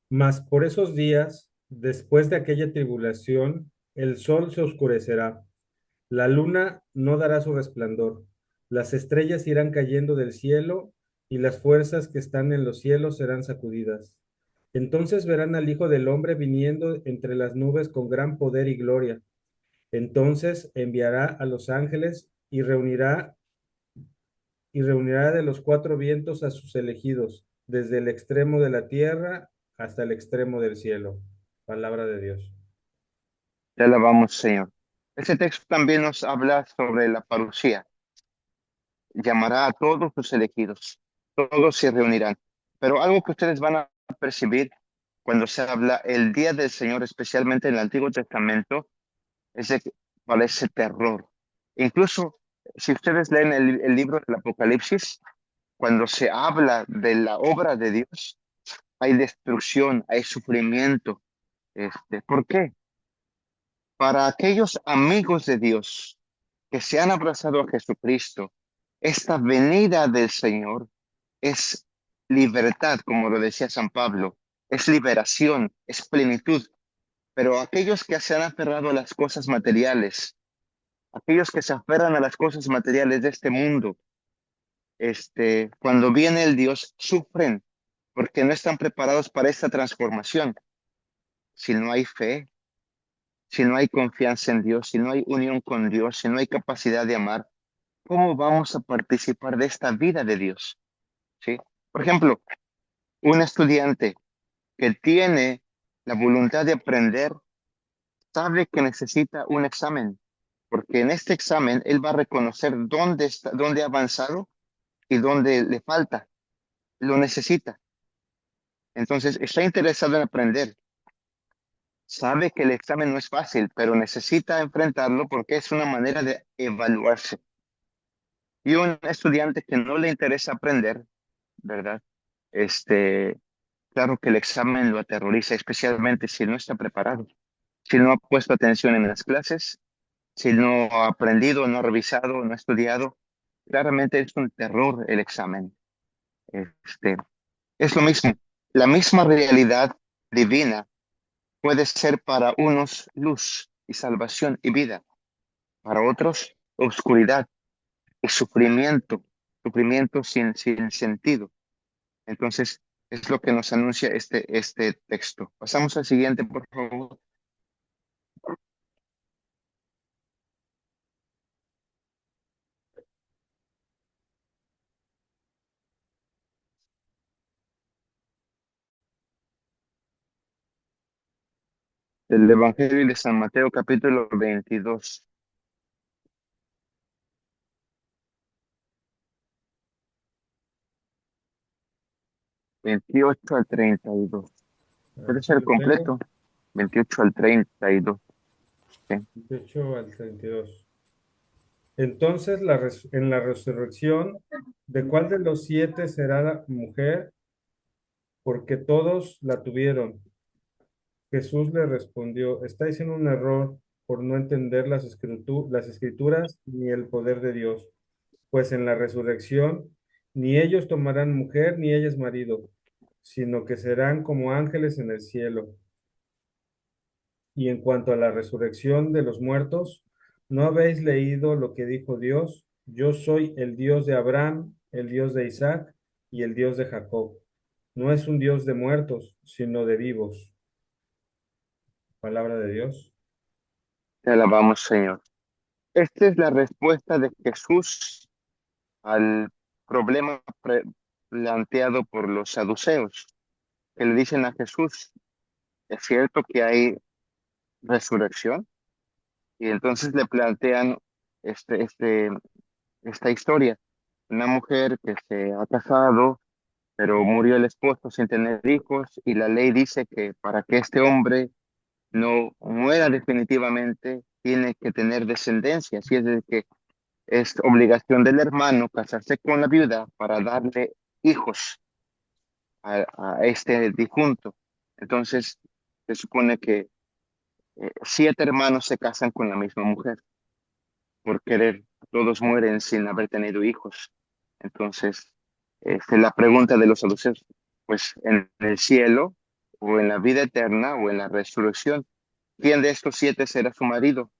Mas por esos días, después de aquella tribulación, el sol se oscurecerá, la luna no dará su resplandor, las estrellas irán cayendo del cielo y las fuerzas que están en los cielos serán sacudidas. Entonces verán al Hijo del Hombre viniendo entre las nubes con gran poder y gloria. Entonces enviará a los ángeles y reunirá de los cuatro vientos a sus elegidos, desde el extremo de la tierra hasta el extremo del cielo. Palabra de Dios. Te alabamos, Señor. Este texto también nos habla sobre la parucía. Llamará a todos sus elegidos. Todos se reunirán. Pero algo que ustedes van a percibir cuando se habla el día del Señor, especialmente en el Antiguo Testamento, es de que parece terror. Incluso si ustedes leen el libro del Apocalipsis, cuando se habla de la obra de Dios, hay destrucción, hay sufrimiento. ¿Por qué? Para aquellos amigos de Dios que se han abrazado a Jesucristo, esta venida del Señor es libertad, como lo decía San Pablo, es liberación, es plenitud. Pero aquellos que se han aferrado a las cosas materiales, aquellos que se aferran a las cosas materiales de este mundo, cuando viene el Dios, sufren porque no están preparados para esta transformación. Si no hay fe, si no hay confianza en Dios, si no hay unión con Dios, si no hay capacidad de amar, ¿cómo vamos a participar de esta vida de Dios? ¿Sí? Por ejemplo, un estudiante que tiene la voluntad de aprender sabe que necesita un examen, porque en este examen él va a reconocer dónde está, dónde ha avanzado y dónde le falta. Lo necesita. Entonces, está interesado en aprender. Sabe que el examen no es fácil, pero necesita enfrentarlo porque es una manera de evaluarse. Y un estudiante que no le interesa aprender, ¿verdad? Este, claro que el examen lo aterroriza, especialmente si no está preparado, si no ha puesto atención en las clases, si no ha aprendido, no ha revisado, no ha estudiado. Claramente es un terror el examen. Este, es lo mismo. La misma realidad divina puede ser para unos luz y salvación y vida, para otros oscuridad y sufrimiento, sufrimiento sin sentido. Entonces, es lo que nos anuncia este texto. Pasamos al siguiente, por favor. El Evangelio de San Mateo, capítulo 22, 28 al 32. Puede Aquí ser lo tengo, completo, 28 al 32. ¿Sí? 18 al 32. Entonces, en la resurrección, ¿de cuál de los siete será la mujer? Porque todos la tuvieron. Jesús le respondió, estáis en un error por no entender las escrituras ni el poder de Dios, pues en la resurrección ni ellos tomarán mujer ni ellas marido, sino que serán como ángeles en el cielo. Y en cuanto a la resurrección de los muertos, ¿no habéis leído lo que dijo Dios? Yo soy el Dios de Abraham, el Dios de Isaac y el Dios de Jacob. No es un Dios de muertos, sino de vivos. Palabra de Dios. Te alabamos, Señor. Esta es la respuesta de Jesús al problema planteado por los saduceos, que le dicen a Jesús, ¿es cierto que hay resurrección? Y entonces le plantean este, este, esta historia. Una mujer que se ha casado, pero murió el esposo sin tener hijos, y la ley dice que para que este hombre no muera definitivamente, tiene que tener descendencia. Así es de que es obligación del hermano casarse con la viuda para darle hijos a este difunto. Entonces, se supone que siete hermanos se casan con la misma mujer por querer. Todos mueren sin haber tenido hijos. Entonces, la pregunta de los saduceos, pues en el cielo o en la vida eterna o en la resurrección, ¿quién de estos siete será su marido?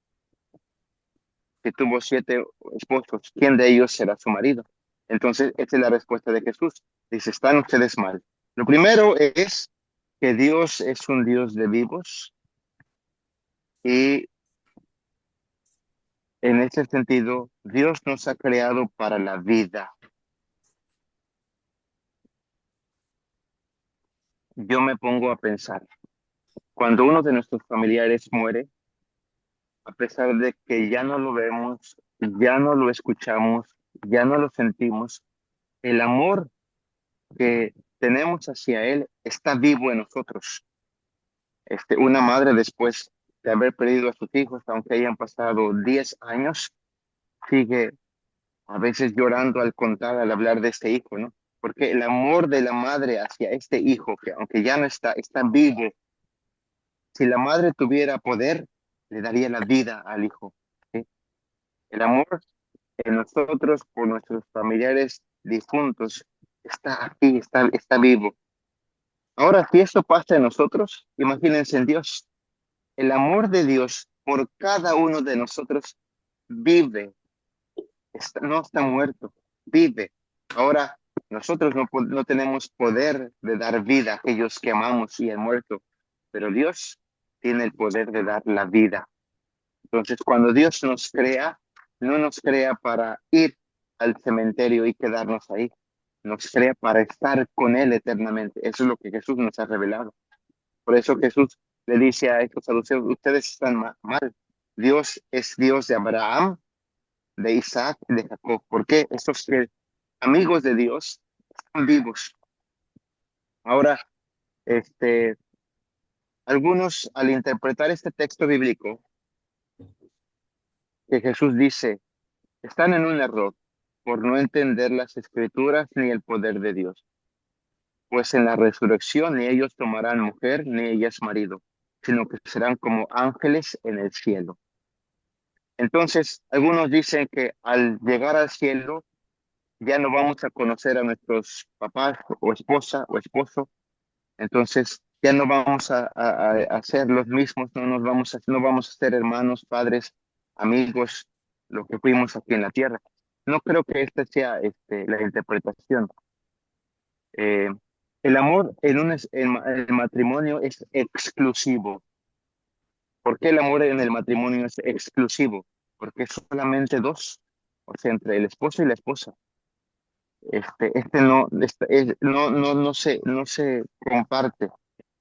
Que tuvo siete esposos, ¿quién de ellos será su marido? Entonces, esta es la respuesta de Jesús. Dice, están ustedes mal. Lo primero es que Dios es un Dios de vivos y en ese sentido, Dios nos ha creado para la vida. Yo me pongo a pensar, cuando uno de nuestros familiares muere, a pesar de que ya no lo vemos, ya no lo escuchamos, ya no lo sentimos, el amor que tenemos hacia él está vivo en nosotros. Una madre después de haber perdido a sus hijos, aunque hayan pasado 10 años, sigue a veces llorando al contar, al hablar de este hijo, ¿no? Porque el amor de la madre hacia este hijo, que aunque ya no está, está vivo. Si la madre tuviera poder, le daría la vida al hijo. ¿Sí? El amor en nosotros por nuestros familiares difuntos está aquí, está vivo. Ahora, si esto pasa en nosotros, imagínense en Dios. El amor de Dios por cada uno de nosotros vive, no está muerto, vive. Ahora, nosotros no tenemos poder de dar vida a aquellos que amamos y han muerto, pero Dios tiene el poder de dar la vida. Entonces, cuando Dios nos crea, no nos crea para ir al cementerio y quedarnos ahí. Nos crea para estar con Él eternamente. Eso es lo que Jesús nos ha revelado. Por eso Jesús le dice a estos saduceos, ustedes están mal. Dios es Dios de Abraham, de Isaac y de Jacob. ¿Por qué? Estos amigos de Dios están vivos. Ahora, este, algunos al interpretar este texto bíblico, que Jesús dice, están en un error, por no entender las escrituras ni el poder de Dios. Pues en la resurrección ni ellos tomarán mujer ni ellas marido, sino que serán como ángeles en el cielo. Entonces, algunos dicen que al llegar al cielo ya no vamos a conocer a nuestros papás o esposa o esposo, entonces ya no vamos a ser los mismos, no vamos a ser hermanos, padres, amigos, lo que fuimos aquí en la tierra. No creo que esta sea la interpretación. Eh, el amor el matrimonio es exclusivo. ¿Por qué el amor en el matrimonio es exclusivo? Porque es solamente dos, o sea, entre el esposo y la esposa. No se comparte.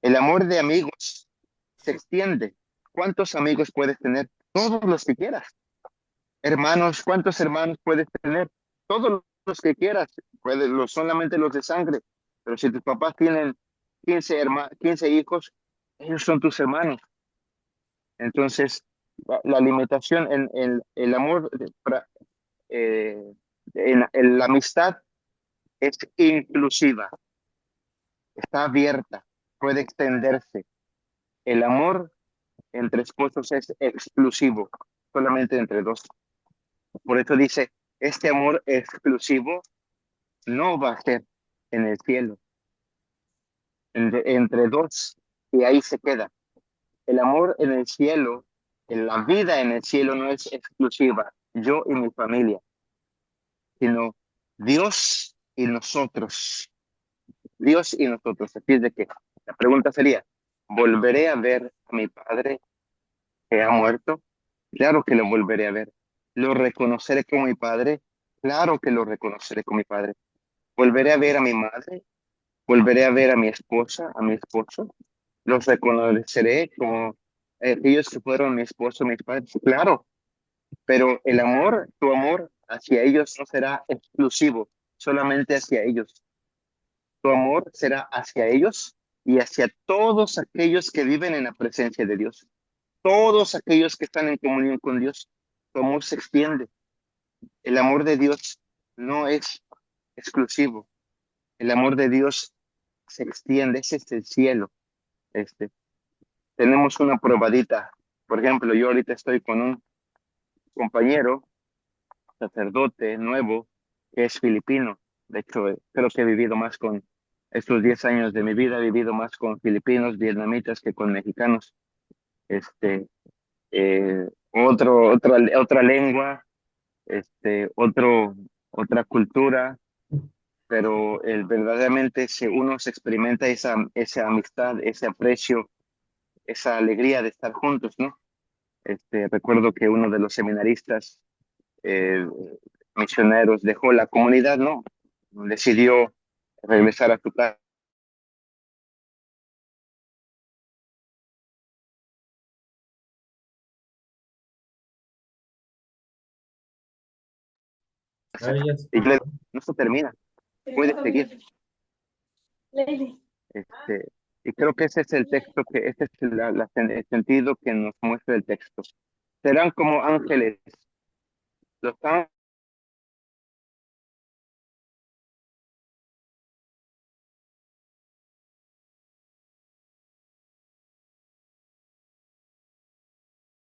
El amor de amigos se extiende. ¿Cuántos amigos puedes tener? Todos los que quieras. Hermanos, ¿cuántos hermanos puedes tener? Todos los que quieras. Solamente los de sangre. Pero si tus papás tienen 15 hijos, ellos son tus hermanos. Entonces, la limitación en el amor, eh, en la amistad es inclusiva, está abierta, puede extenderse. El amor entre esposos es exclusivo, solamente entre dos. Por eso dice, este amor exclusivo no va a ser en el cielo, entre dos, y ahí se queda. El amor en el cielo, en la vida en el cielo no es exclusiva, yo y mi familia, sino Dios y nosotros. Dios y nosotros. Así es de que la pregunta sería, ¿volveré a ver a mi padre que ha muerto? Claro que lo volveré a ver. ¿Lo reconoceré como mi padre? Claro que lo reconoceré como mi padre. ¿Volveré a ver a mi madre? ¿Volveré a ver a mi esposa, a mi esposo? ¿Los reconoceré como aquellos que fueron mi esposo, mis padres? Claro, pero el amor, tu amor hacia ellos no será exclusivo, solamente hacia ellos. Tu amor será hacia ellos y hacia todos aquellos que viven en la presencia de Dios. Todos aquellos que están en comunión con Dios. Tu amor se extiende. El amor de Dios no es exclusivo. El amor de Dios se extiende. Ese es el cielo. Este, tenemos una probadita. Por ejemplo, yo ahorita estoy con un compañero, sacerdote nuevo, que es filipino. De hecho, creo que he vivido más con estos 10 años de mi vida, he vivido más con filipinos, vietnamitas que con mexicanos. Este, otra lengua, otra cultura, pero verdaderamente uno se experimenta esa amistad, ese aprecio, esa alegría de estar juntos, ¿no? Recuerdo que uno de los seminaristas eh, misioneros dejó la comunidad, ¿no? Decidió regresar a su casa. Ahí ya Y no se termina, puede seguir. Y creo que ese es el texto, ese es el sentido que nos muestra el texto. Serán como ángeles. Los ángeles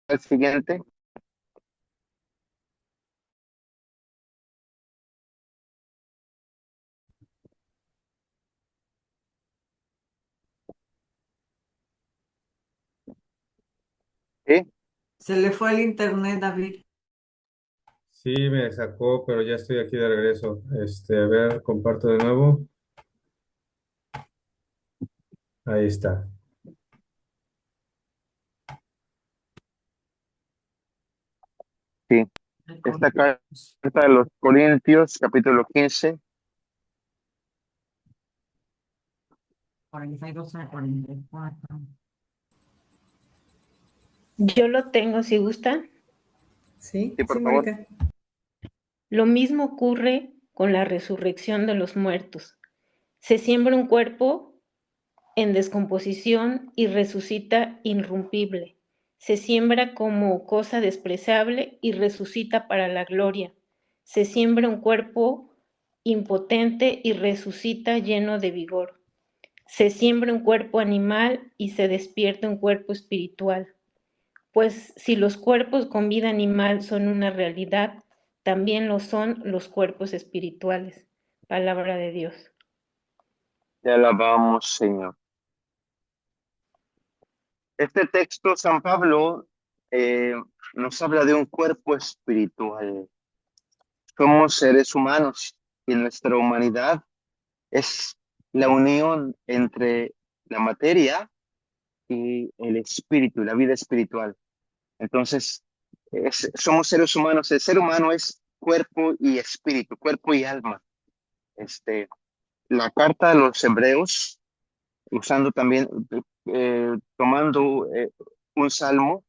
el siguiente. ¿Sí? Se le fue el internet, David. sí me sacó, pero ya estoy aquí de regreso. A ver, comparto de nuevo. Ahí está. Sí. Esta carta de los Corintios, capítulo 15. 42 a 44. Yo lo tengo, si gusta. Sí, Sí, sí, por favor. Mónica. Lo mismo ocurre con la resurrección de los muertos. Se siembra un cuerpo en descomposición y resucita irrumpible. Se siembra como cosa despreciable y resucita para la gloria. Se siembra un cuerpo impotente y resucita lleno de vigor. Se siembra un cuerpo animal y se despierta un cuerpo espiritual. Pues si los cuerpos con vida animal son una realidad, también lo son los cuerpos espirituales. Palabra de Dios. Te alabamos, Señor. Este texto, San Pablo, eh, nos habla de un cuerpo espiritual. Somos seres humanos y nuestra humanidad es la unión entre la materia y el espíritu, la vida espiritual. Entonces, somos seres humanos. El ser humano es cuerpo y espíritu, cuerpo y alma. La carta a los hebreos, usando también, tomando un salmo,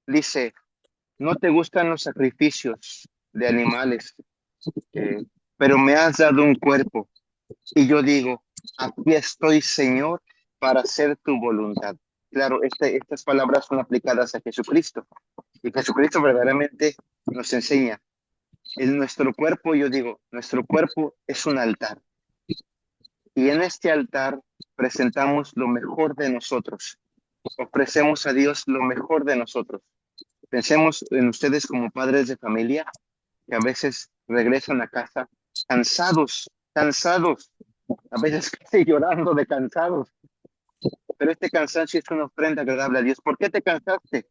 dice, no te gustan los sacrificios de animales, eh, pero me has dado un cuerpo. Y yo digo, aquí estoy, Señor, para hacer tu voluntad. Claro, estas palabras son aplicadas a Jesucristo. Y Jesucristo verdaderamente nos enseña. En nuestro cuerpo, yo digo, nuestro cuerpo es un altar. Y en este altar presentamos lo mejor de nosotros. Ofrecemos a Dios lo mejor de nosotros. Pensemos en ustedes como padres de familia que a veces regresan a casa cansados, a veces casi llorando de cansados. Pero este cansancio es una ofrenda agradable a Dios. ¿Por qué te cansaste?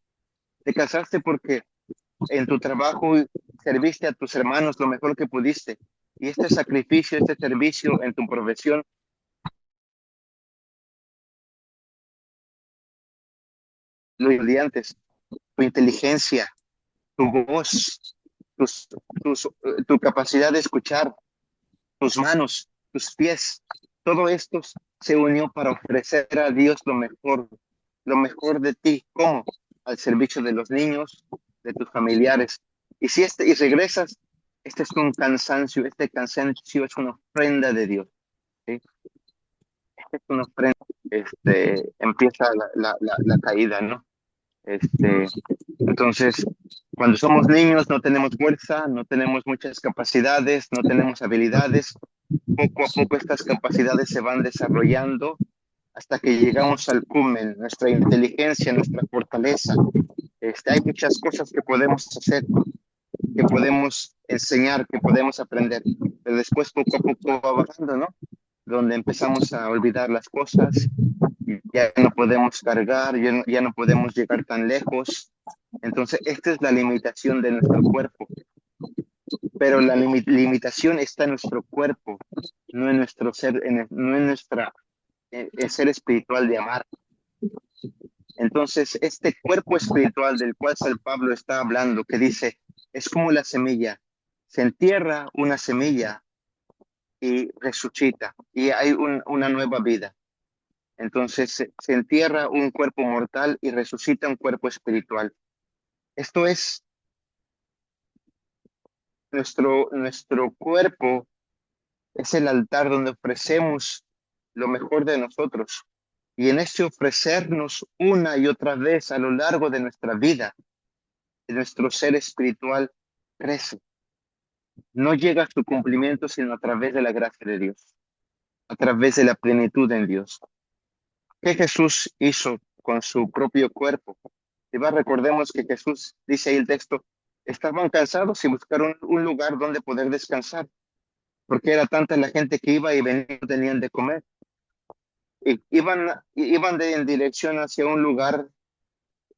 Te cansaste porque en tu trabajo serviste a tus hermanos lo mejor que pudiste. Y este sacrificio, este servicio en tu profesión, los estudiantes, tu inteligencia, tu voz, tus, tu capacidad de escuchar, tus manos, tus pies, todo esto se unió para ofrecer a Dios lo mejor de ti. ¿Cómo? Al servicio de los niños, de tus familiares. Y regresas, este es un cansancio, este cansancio es una ofrenda de Dios. ¿Sí? Este es una ofrenda, empieza la caída, ¿no? Entonces, cuando somos niños no tenemos fuerza, no tenemos muchas capacidades, no tenemos habilidades. Poco a poco estas capacidades se van desarrollando hasta que llegamos al culmen, nuestra inteligencia, nuestra fortaleza. Hay muchas cosas que podemos hacer, que podemos enseñar, que podemos aprender, pero después poco a poco va bajando, ¿no? Donde empezamos a olvidar las cosas, ya no podemos cargar, ya no podemos llegar tan lejos. Entonces, esta es la limitación de nuestro cuerpo, pero la limitación está en nuestro cuerpo, no en nuestro ser, no en nuestra el ser espiritual de amar. Entonces, este cuerpo espiritual del cual San Pablo está hablando, que dice, es como la semilla, se entierra una semilla y resucita, y hay una nueva vida. Entonces, se entierra un cuerpo mortal y resucita un cuerpo espiritual. Esto es nuestro cuerpo, es el altar donde ofrecemos lo mejor de nosotros. Y en este ofrecernos una y otra vez a lo largo de nuestra vida, nuestro ser espiritual crece. No llega a su cumplimiento sino a través de la gracia de Dios, a través de la plenitud en Dios. ¿Qué Jesús hizo con su propio cuerpo? Recordemos que Jesús, dice ahí el texto, estaban cansados y buscaron un lugar donde poder descansar, porque era tanta la gente que iba y venía, no tenían de comer. Y iban en dirección hacia un lugar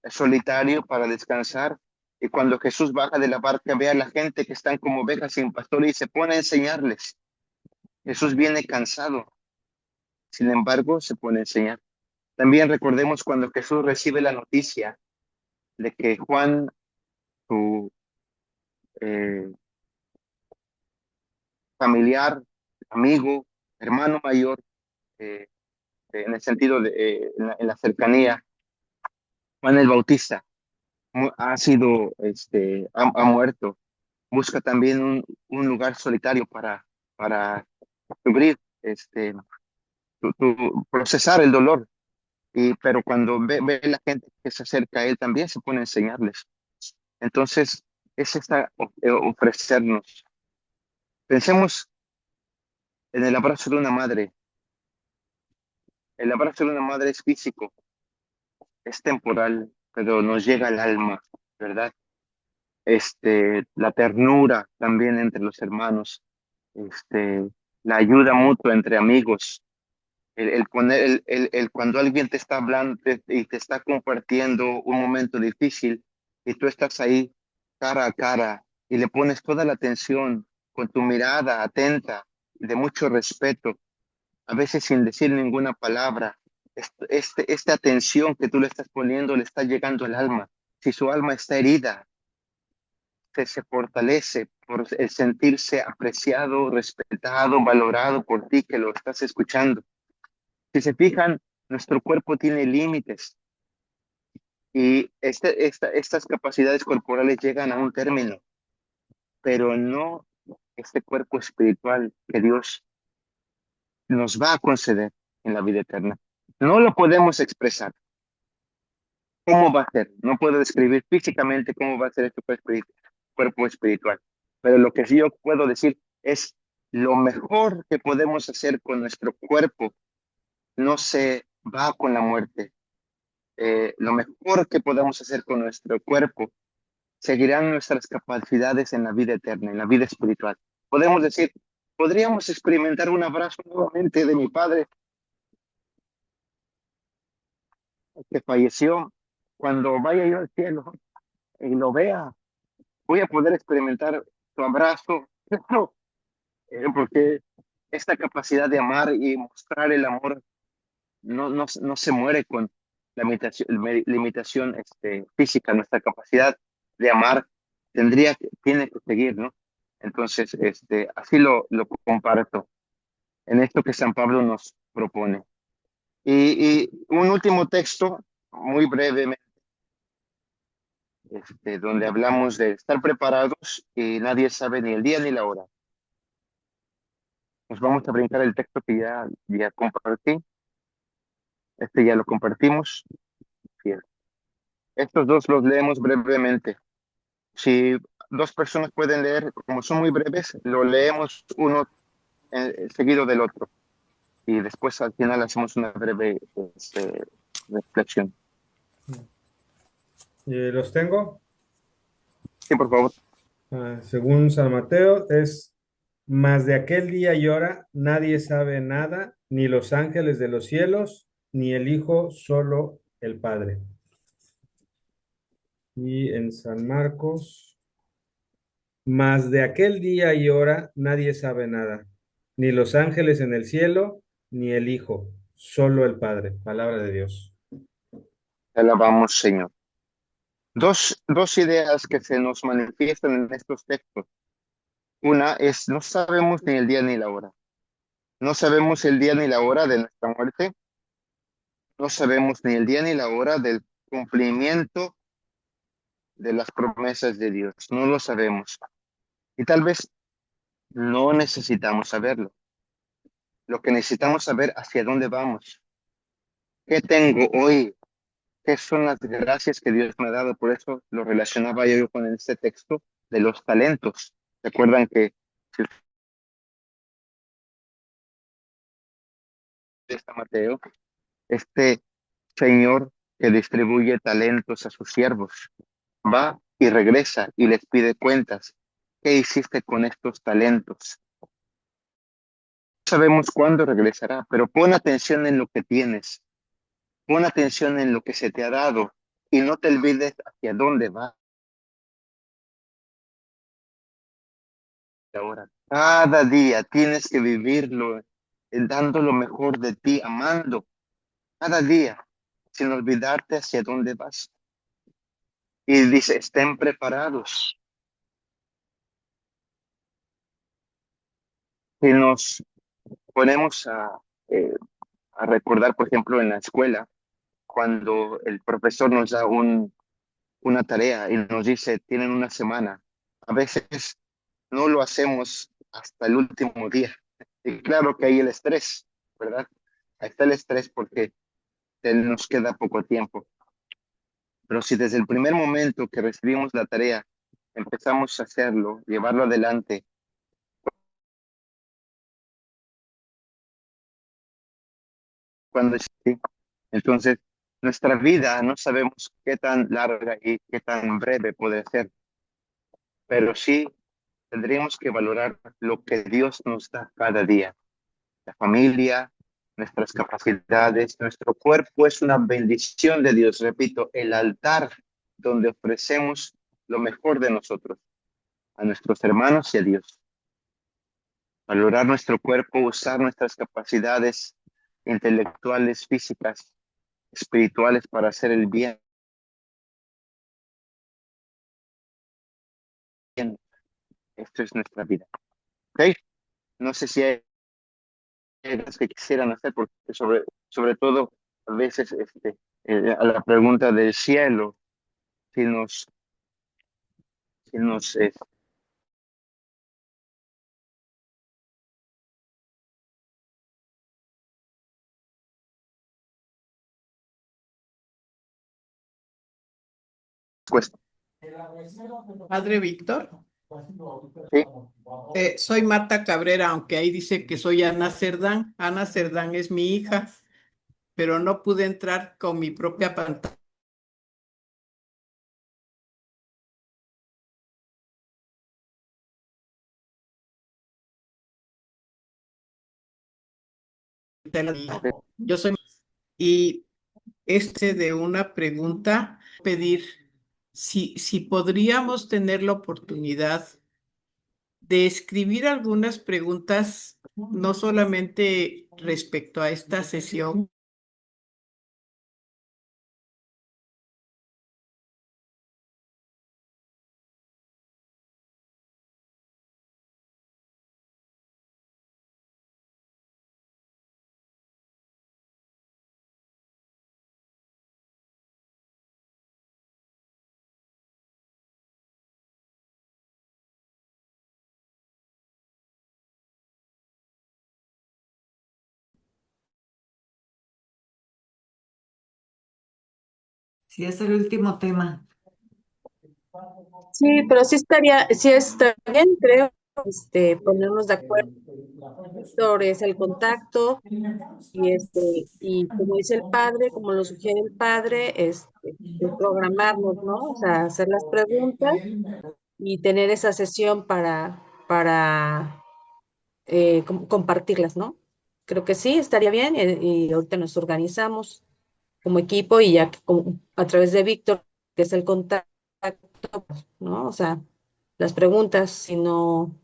solitario para descansar. Y cuando Jesús baja de la barca, ve a la gente que están como ovejas sin pastor y se pone a enseñarles. Jesús viene cansado, sin embargo, se pone a enseñar. También recordemos cuando Jesús recibe la noticia de que Juan, su eh, familiar, amigo, hermano mayor, eh, en el sentido de en la cercanía, Juan el Bautista, ha sido, ha muerto. Busca también un lugar solitario para sufrir, procesar el dolor. Pero cuando ve la gente que se acerca a él, también se pone a enseñarles. Entonces, es esta ofrecernos. Pensemos en el abrazo de una madre. El abrazo de una madre es físico, es temporal, pero nos llega al alma, ¿verdad? La ternura también entre los hermanos, este, la ayuda mutua entre amigos, el cuando alguien te está hablando y te está compartiendo un momento difícil y tú estás ahí cara a cara y le pones toda la atención con tu mirada atenta y de mucho respeto, a veces sin decir ninguna palabra. Esta atención que tú le estás poniendo le está llegando al alma. Si su alma está herida, se fortalece por el sentirse apreciado, respetado, valorado por ti que lo estás escuchando. Si se fijan, nuestro cuerpo tiene límites y estas capacidades corporales llegan a un término, pero no este cuerpo espiritual que Dios nos va a conceder en la vida eterna. No lo podemos expresar. ¿Cómo va a ser? No puedo describir físicamente cómo va a ser este cuerpo espiritual, pero lo que sí yo puedo decir es lo mejor que podemos hacer con nuestro cuerpo no se va con la muerte. Lo mejor que podemos hacer con nuestro cuerpo seguirán nuestras capacidades en la vida eterna, en la vida espiritual. Podemos decir, podríamos experimentar un abrazo nuevamente de mi padre que falleció. Cuando vaya yo al cielo y lo vea, voy a poder experimentar tu abrazo, claro, porque esta capacidad de amar y mostrar el amor no se muere con limitación física. Nuestra capacidad de amar tiene que seguir, ¿no? Entonces, así lo comparto en esto que San Pablo nos propone. Y un último texto, muy breve, donde hablamos de estar preparados y nadie sabe ni el día ni la hora. Nos vamos a brincar el texto que ya compartí. Ya lo compartimos. Bien. Estos dos los leemos brevemente. Si dos personas pueden leer, como son muy breves, lo leemos uno seguido del otro. Y después al final hacemos una breve reflexión. Los tengo. Sí, por favor. Según San Mateo, es más de aquel día y hora nadie sabe nada, ni los ángeles de los cielos, ni el Hijo, solo el Padre. Y en San Marcos, más de aquel día y hora nadie sabe nada, ni los ángeles en el cielo, ni el Hijo, solo el Padre. Palabra de Dios. Te alabamos, Señor. Dos ideas que se nos manifiestan en estos textos. Una es, no sabemos ni el día ni la hora. No sabemos el día ni la hora de nuestra muerte. No sabemos ni el día ni la hora del cumplimiento de las promesas de Dios. No lo sabemos. Y tal vez no necesitamos saberlo. Lo que necesitamos saber hacia dónde vamos. ¿Qué tengo hoy? ¿Qué son las gracias que Dios me ha dado? Por eso lo relacionaba yo con este texto de los talentos. ¿Recuerdan que si está Mateo, este señor que distribuye talentos a sus siervos va y regresa y les pide cuentas? ¿Qué hiciste con estos talentos? No sabemos cuándo regresará, pero pon atención en lo que tienes. Pon atención en lo que se te ha dado y no te olvides hacia dónde va ahora. Cada día tienes que vivirlo, dando lo mejor de ti, amando cada día, sin olvidarte hacia dónde vas. Y dice, estén preparados. Si nos ponemos eh, a recordar, por ejemplo, en la escuela, cuando el profesor nos da una tarea y nos dice, tienen una semana, a veces no lo hacemos hasta el último día. Y claro que hay el estrés, ¿verdad? Ahí está el estrés porque nos queda poco tiempo. Pero si desde el primer momento que recibimos la tarea empezamos a hacerlo, llevarlo adelante, cuando sí. Entonces, nuestra vida no sabemos qué tan larga y qué tan breve puede ser, pero sí tendríamos que valorar lo que Dios nos da cada día. La familia, nuestras capacidades, nuestro cuerpo es una bendición de Dios. Repito, el altar donde ofrecemos lo mejor de nosotros, a nuestros hermanos y a Dios. Valorar nuestro cuerpo, usar nuestras capacidades intelectuales, físicas, espirituales para hacer el bien. Esto es nuestra vida. ¿Ok? No sé si hay cosas que quisieran hacer, porque sobre todo a veces a la pregunta del cielo, si nos, si nos cuesta. Padre Víctor, ¿Sí? soy Marta Cabrera, aunque ahí dice que soy Ana Cerdán. Ana Cerdán es mi hija, pero no pude entrar con mi propia pantalla. Yo soy y de una pregunta, pedir si podríamos tener la oportunidad de escribir algunas preguntas, no solamente respecto a esta sesión, Si es el último tema. Sí, pero sí está bien, creo, ponernos de acuerdo. Víctor es el contacto y como dice el padre, como lo sugiere el padre, es programarnos, ¿no? O sea, hacer las preguntas y tener esa sesión para compartirlas, ¿no? Creo que sí, estaría bien y ahorita nos organizamos como equipo y ya que a través de Víctor, que es el contacto, ¿no? O sea, las preguntas, si no